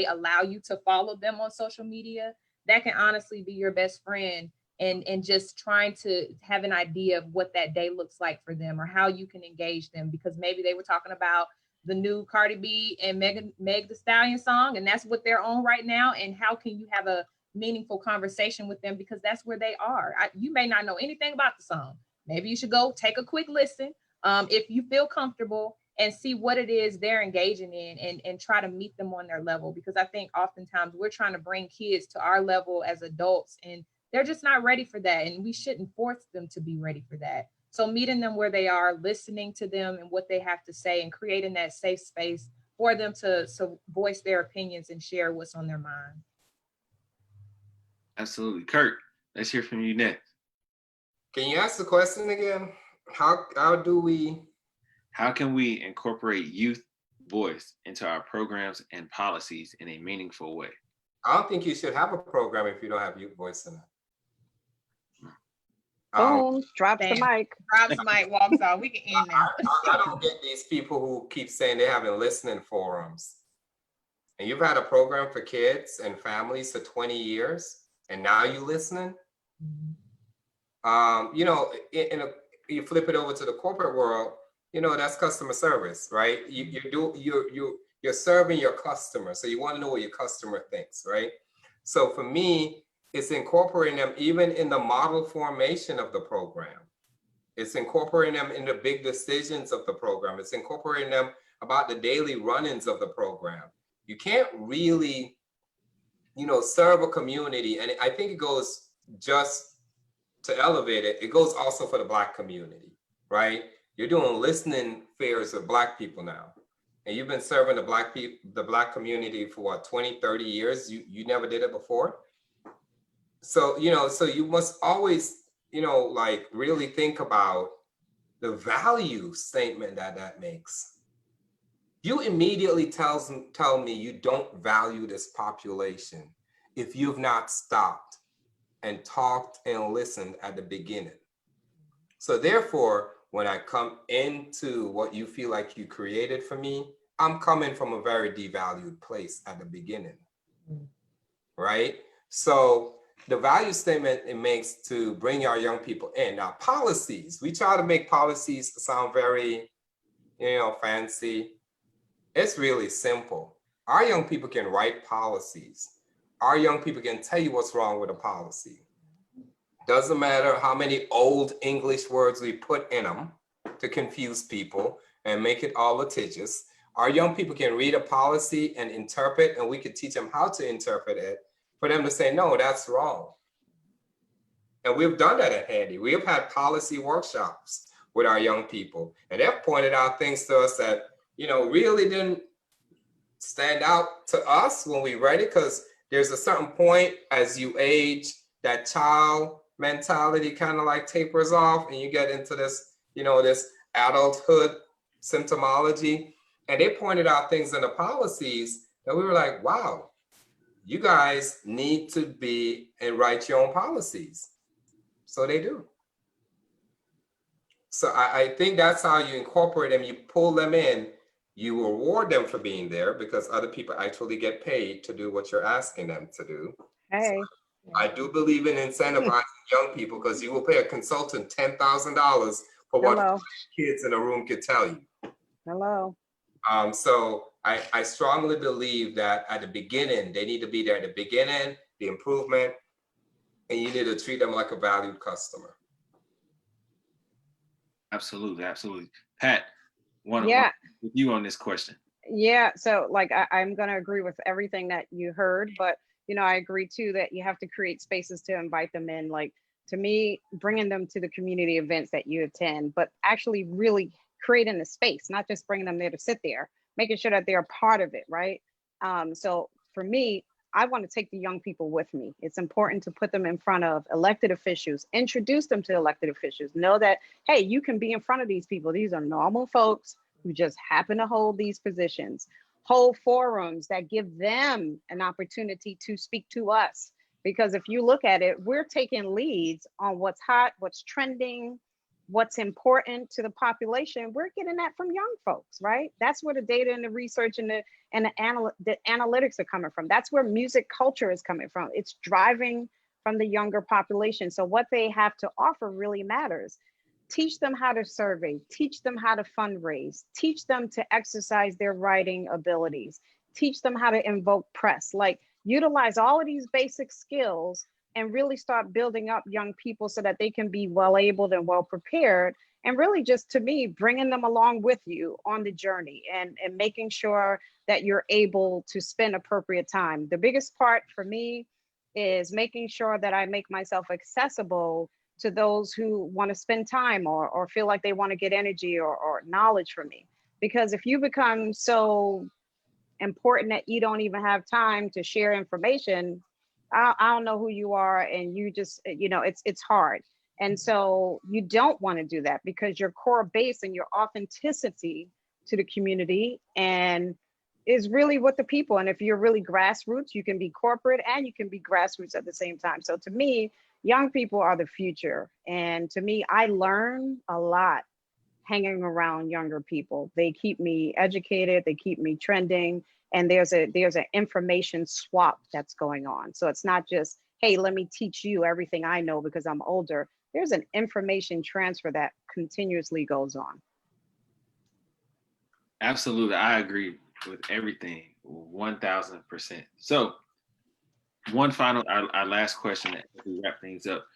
allow you to follow them on social media, that can honestly be your best friend. And just trying to have an idea of what that day looks like for them, or how you can engage them, because maybe they were talking about the new Cardi B and Meg Thee Stallion song, and that's what they're on right now. And how can you have a meaningful conversation with them, because that's where they are. You may not know anything about the song. Maybe you should go take a quick listen if you feel comfortable, and see what it is they're engaging in, and try to meet them on their level. Because I think oftentimes we're trying to bring kids to our level as adults, and they're just not ready for that. And we shouldn't force them to be ready for that. So meeting them where they are, listening to them and what they have to say, and creating that safe space for them to voice their opinions and share what's on their mind. Absolutely. Kirk, let's hear from you next. Can you ask the question again? How can we incorporate youth voice into our programs and policies in a meaningful way? I don't think you should have a program if you don't have youth voice in it. Boom, drops the mic. Drops the mic, walks off. We can end now. I don't get these people who keep saying they having listening forums. And you've had a program for kids and families for 20 years, and now you listening? You know, you flip it over to the corporate world, you know, that's customer service, right? You're serving your customer. So you want to know what your customer thinks, right? So for me, it's incorporating them even in the model formation of the program. It's incorporating them in the big decisions of the program. It's incorporating them about the daily run-ins of the program. You can't really, you know, serve a community. And I think it goes just to elevate it. It goes also for the Black community, right? You're doing listening fairs of Black people now. And you've been serving the Black community for what, 20, 30 years? You never did it before? So, you know, so you must always, you know, like really think about the value statement that makes. You immediately tell me you don't value this population if you've not stopped and talked and listened at the beginning. So therefore, when I come into what you feel like you created for me, I'm coming from a very devalued place at the beginning, right? So the value statement it makes to bring our young people in. Now, policies, we try to make policies sound very, you know, fancy. It's really simple. Our young people can write policies. Our young people can tell you what's wrong with a policy. Doesn't matter how many old English words we put in them to confuse people and make it all litigious. Our young people can read a policy and interpret, and we could teach them how to interpret it for them to say, no, that's wrong. And we've done that at Handy. We have had policy workshops with our young people, and they've pointed out things to us that, you know, really didn't stand out to us when we read it, because there's a certain point as you age, that child mentality kind of like tapers off, and you get into this, you know, this adulthood symptomology. And they pointed out things in the policies that we were like, wow, you guys need to be and write your own policies. So they do. So I think that's how you incorporate them. You pull them in, you reward them for being there, because other people actually get paid to do what you're asking them to do. Hey. So I do believe in incentivizing young people, because you will pay a consultant $10,000 for what Hello. kids in a room could tell you. Hello. So I strongly believe that at the beginning, they need to be there at the beginning, the improvement, and you need to treat them like a valued customer. Absolutely, absolutely. Pat, one Yeah. with you on this question. Yeah, so like I'm going to agree with everything that you heard, but I agree too that you have to create spaces to invite them in. Like, to me, bringing them to the community events that you attend, but actually really creating a space, not just bringing them there to sit there, making sure that they're a part of it, right? So for me, I want to take the young people with me. It's important to put them in front of elected officials, introduce them to elected officials, know that, hey, you can be in front of these people. These are normal folks who just happen to hold these positions. Hold forums that give them an opportunity to speak to us. Because if you look at it, we're taking leads on what's hot, what's trending, what's important to the population. We're getting that from young folks, right? That's where the data and the research and the analytics are coming from. That's where music culture is coming from. It's driving from the younger population. So what they have to offer really matters. Teach them how to survey, teach them how to fundraise, teach them to exercise their writing abilities, teach them how to invoke press, like utilize all of these basic skills and really start building up young people so that they can be well-abled and well-prepared. And really just, to me, bringing them along with you on the journey and making sure that you're able to spend appropriate time. The biggest part for me is making sure that I make myself accessible to those who want to spend time or feel like they want to get energy or knowledge from me. Because if you become so important that you don't even have time to share information, I don't know who you are, and you just, it's hard. And so you don't want to do that, because your core base and your authenticity to the community and is really with the people. And if you're really grassroots, you can be corporate and you can be grassroots at the same time. So to me, young people are the future. And to me, I learn a lot hanging around younger people. They keep me educated, they keep me trending, and there's an information swap that's going on. So it's not just, hey, let me teach you everything I know because I'm older. There's an information transfer that continuously goes on. Absolutely, I agree with everything, 1000%. So one final, our last question as we wrap things up.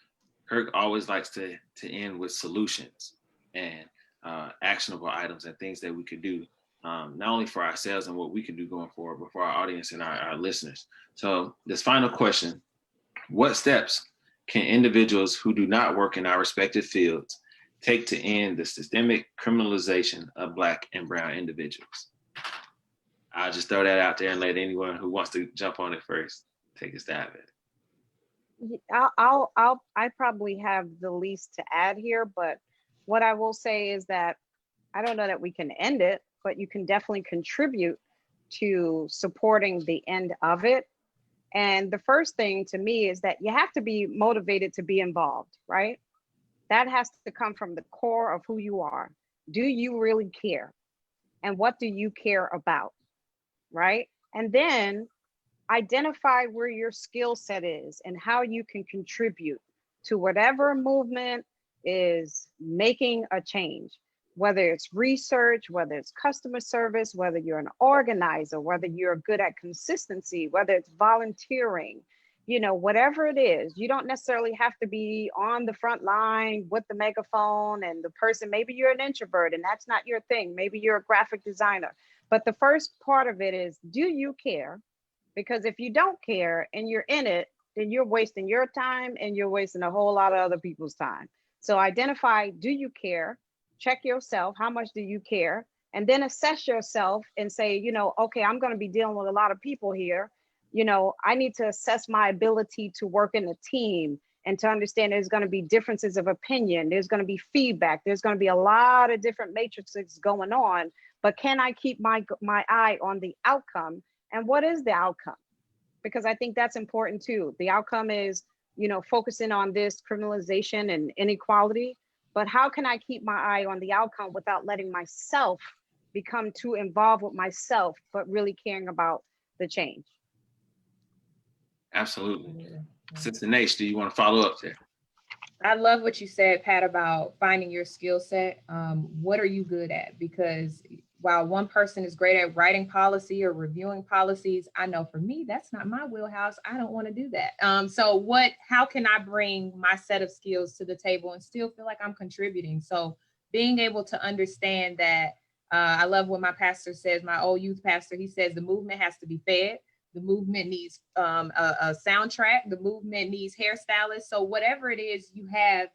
Kirk always likes to end with solutions and actionable items and things that we could do, not only for ourselves and what we can do going forward, but for our audience and our listeners. So this final question: what steps can individuals who do not work in our respective fields take to end the systemic criminalization of Black and Brown individuals? I'll just throw that out there and let anyone who wants to jump on it first take a stab at it. I probably have the least to add here, but what I will say is that I don't know that we can end it, but you can definitely contribute to supporting the end of it. And the first thing to me is that you have to be motivated to be involved, right? That has to come from the core of who you are. Do you really care? And what do you care about, right? And then identify where your skill set is and how you can contribute to whatever movement is making a change, whether it's research, whether it's customer service, whether you're an organizer, whether you're good at consistency, whether it's volunteering, whatever it is. You don't necessarily have to be on the front line with the megaphone and the person. Maybe you're an introvert and that's not your thing. Maybe you're a graphic designer. But the first part of it is, do you care? Because if you don't care and you're in it, then you're wasting your time and you're wasting a whole lot of other people's time. So identify, do you care? Check yourself, how much do you care? And then assess yourself and say, okay, I'm going to be dealing with a lot of people here. I need to assess my ability to work in a team and to understand there's going to be differences of opinion. There's going to be feedback. There's going to be a lot of different matrices going on. But can I keep my eye on the outcome? And what is the outcome? Because I think that's important too. The outcome is, focusing on this criminalization and inequality, but how can I keep my eye on the outcome without letting myself become too involved with myself, but really caring about the change? Absolutely. Sister Nash, do you want to follow up there? I love what you said, Pat, about finding your skill set. What are you good at? Because while one person is great at writing policy or reviewing policies, I know for me, that's not my wheelhouse. I don't want to do that. How can I bring my set of skills to the table and still feel like I'm contributing? So being able to understand that, I love what my pastor says, my old youth pastor, he says the movement has to be fed. The movement needs a soundtrack. The movement needs hairstylists. So whatever it is you have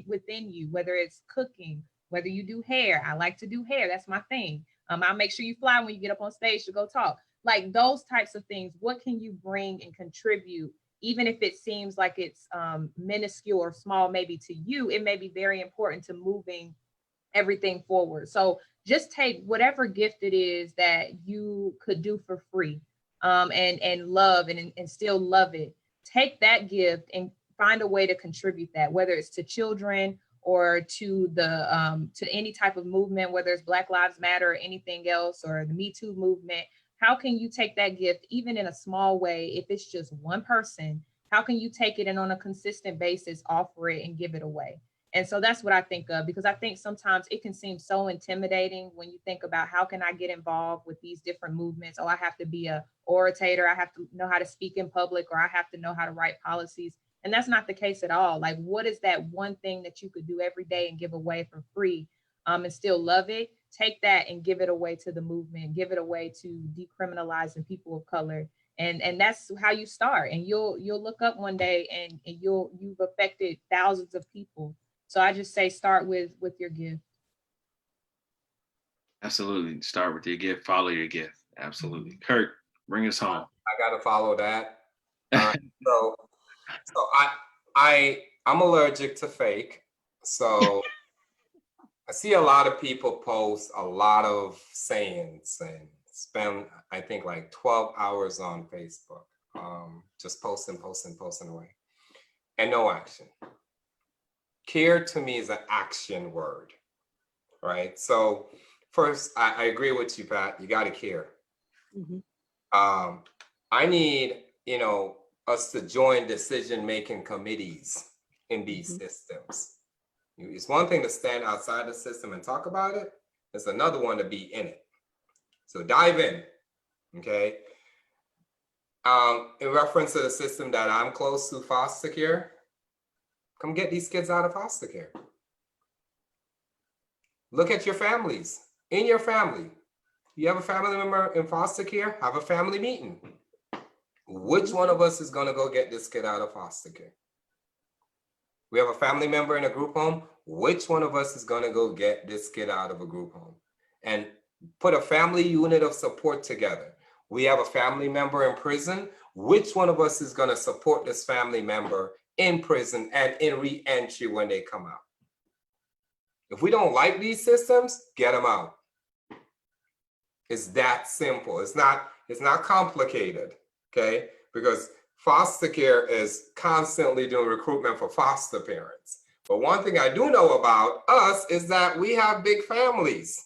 within you, whether it's cooking, whether you do hair, I like to do hair. That's my thing. I'll make sure you fly when you get up on stage to go talk. Like those types of things. What can you bring and contribute? Even if it seems like it's minuscule or small, maybe to you, it may be very important to moving everything forward. So just take whatever gift it is that you could do for free, and love and still love it. Take that gift and find a way to contribute that, whether it's to children or to to any type of movement, whether it's Black Lives Matter or anything else, or the Me Too movement. How can you take that gift, even in a small way, if it's just one person? How can you take it and on a consistent basis offer it and give it away? And so that's what I think of, because I think sometimes it can seem so intimidating when you think about how can I get involved with these different movements? Oh, I have to be a orator. I have to know how to speak in public, or I have to know how to write policies. And that's not the case at all. Like, what is that one thing that you could do every day and give away for free, and still love it? Take that and give it away to the movement, give it away to decriminalizing people of color. And that's how you start. And you'll look up one day and you've affected thousands of people. So I just say start with your gift. Absolutely. Start with your gift, follow your gift. Absolutely. Kirk, bring us home. I gotta follow that. So I'm allergic to fake. So I see a lot of people post a lot of sayings and spend, I think, like 12 hours on Facebook, just posting away, and no action. Care to me is an action word, right? So first, I agree with you, Pat. You got to care. Mm-hmm. I need, us to join decision-making committees in these systems. It's one thing to stand outside the system and talk about it. It's another one to be in it. So dive in, okay? In reference to the system that I'm close to, foster care, come get these kids out of foster care. Look at your families. In your family, you have a family member in foster care, have a family meeting. Which one of us is going to go get this kid out of foster care? We have a family member in a group home. Which one of us is going to go get this kid out of a group home? And put a family unit of support together. We have a family member in prison. Which one of us is going to support this family member in prison and in re-entry when they come out? If we don't like these systems, get them out. It's that simple. It's not complicated, okay? Because foster care is constantly doing recruitment for foster parents. But one thing I do know about us is that we have big families.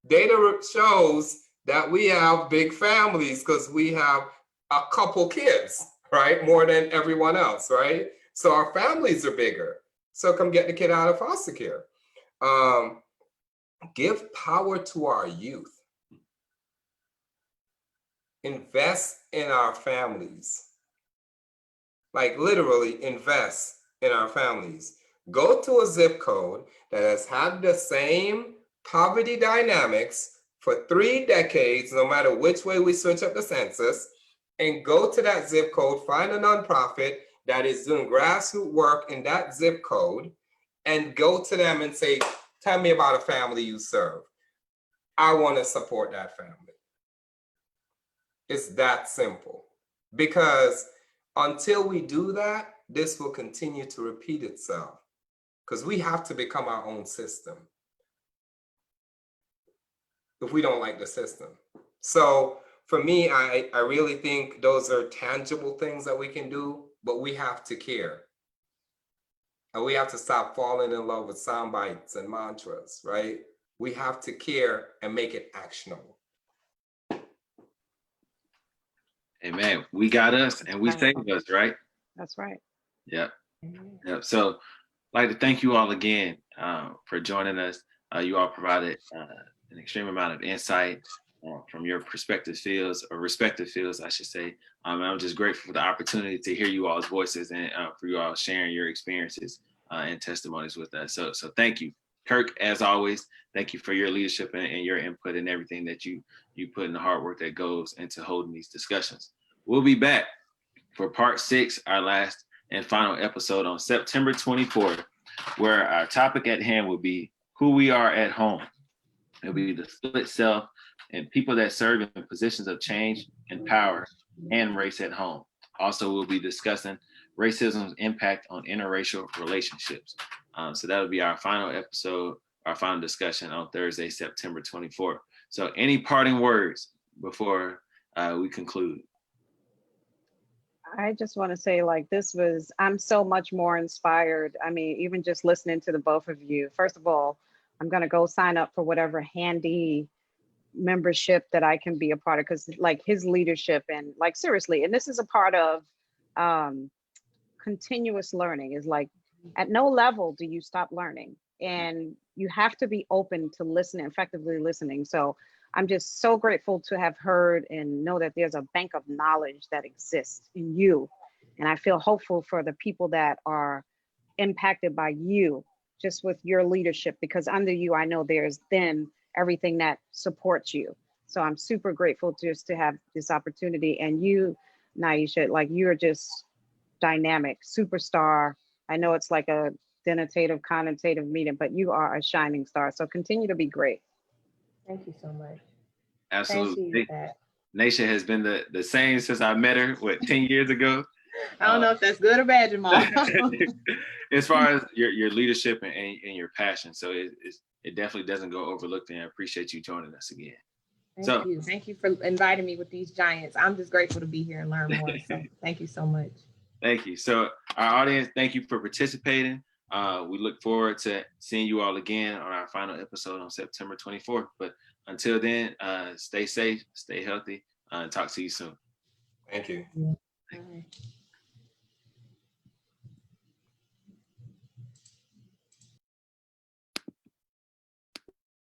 Data shows that we have big families because we have a couple kids, right? More than everyone else, right? So our families are bigger. So come get the kid out of foster care. Give power to our youth. Invest in our families. Like literally invest in our families. Go to a zip code that has had the same poverty dynamics for 3 decades, no matter which way we switch up the census, and go to that zip code, find a nonprofit that is doing grassroots work in that zip code, and go to them and say, tell me about a family you serve. I want to support that family. It's that simple. Because until we do that, this will continue to repeat itself. Because we have to become our own system if we don't like the system. So for me, I really think those are tangible things that we can do, but we have to care. And we have to stop falling in love with sound bites and mantras, right? We have to care and make it actionable. Amen. We got us and we save us, right? That's right. Yep. Yep. So I'd like to thank you all again for joining us. You all provided an extreme amount of insight from your perspective fields, or respective fields, I should say. I'm just grateful for the opportunity to hear you all's voices and for you all sharing your experiences and testimonies with us. So thank you. Kirk, as always, thank you for your leadership and your input and everything that you put in the hard work that goes into holding these discussions. We'll be back for part 6, our last and final episode on September 24th, where our topic at hand will be who we are at home. It'll be the split self and people that serve in positions of change and power and race at home. Also, we'll be discussing racism's impact on interracial relationships. So that'll be our final episode, our final discussion on Thursday, September 24th. So any parting words before we conclude? I just want to say, like, I'm so much more inspired. I mean, even just listening to the both of you. First of all, I'm going to go sign up for whatever handy membership that I can be a part of, because like his leadership and like seriously, and this is a part of continuous learning, is like at no level do you stop learning, and you have to be open to listening, effectively listening. So I'm just so grateful to have heard and know that there's a bank of knowledge that exists in you. And I feel hopeful for the people that are impacted by you, just with your leadership, because under you, I know there's then everything that supports you. So I'm super grateful just to have this opportunity. And you, Naisha, like, you're just dynamic, superstar. I know it's like a denotative, connotative meeting, but you are a shining star. So continue to be great. Thank you so much. Absolutely. Naisha has been the same since I met her, 10 years ago? I don't know if that's good or bad, Jamal. As far as your leadership and your passion. So it definitely doesn't go overlooked, and I appreciate you joining us again. Thank you. Thank you for inviting me with these giants. I'm just grateful to be here and learn more. So thank you so much. Thank you. So our audience, thank you for participating. We look forward to seeing you all again on our final episode on September 24th. But until then, stay safe, stay healthy, and talk to you soon. Thank you. Yeah. All right.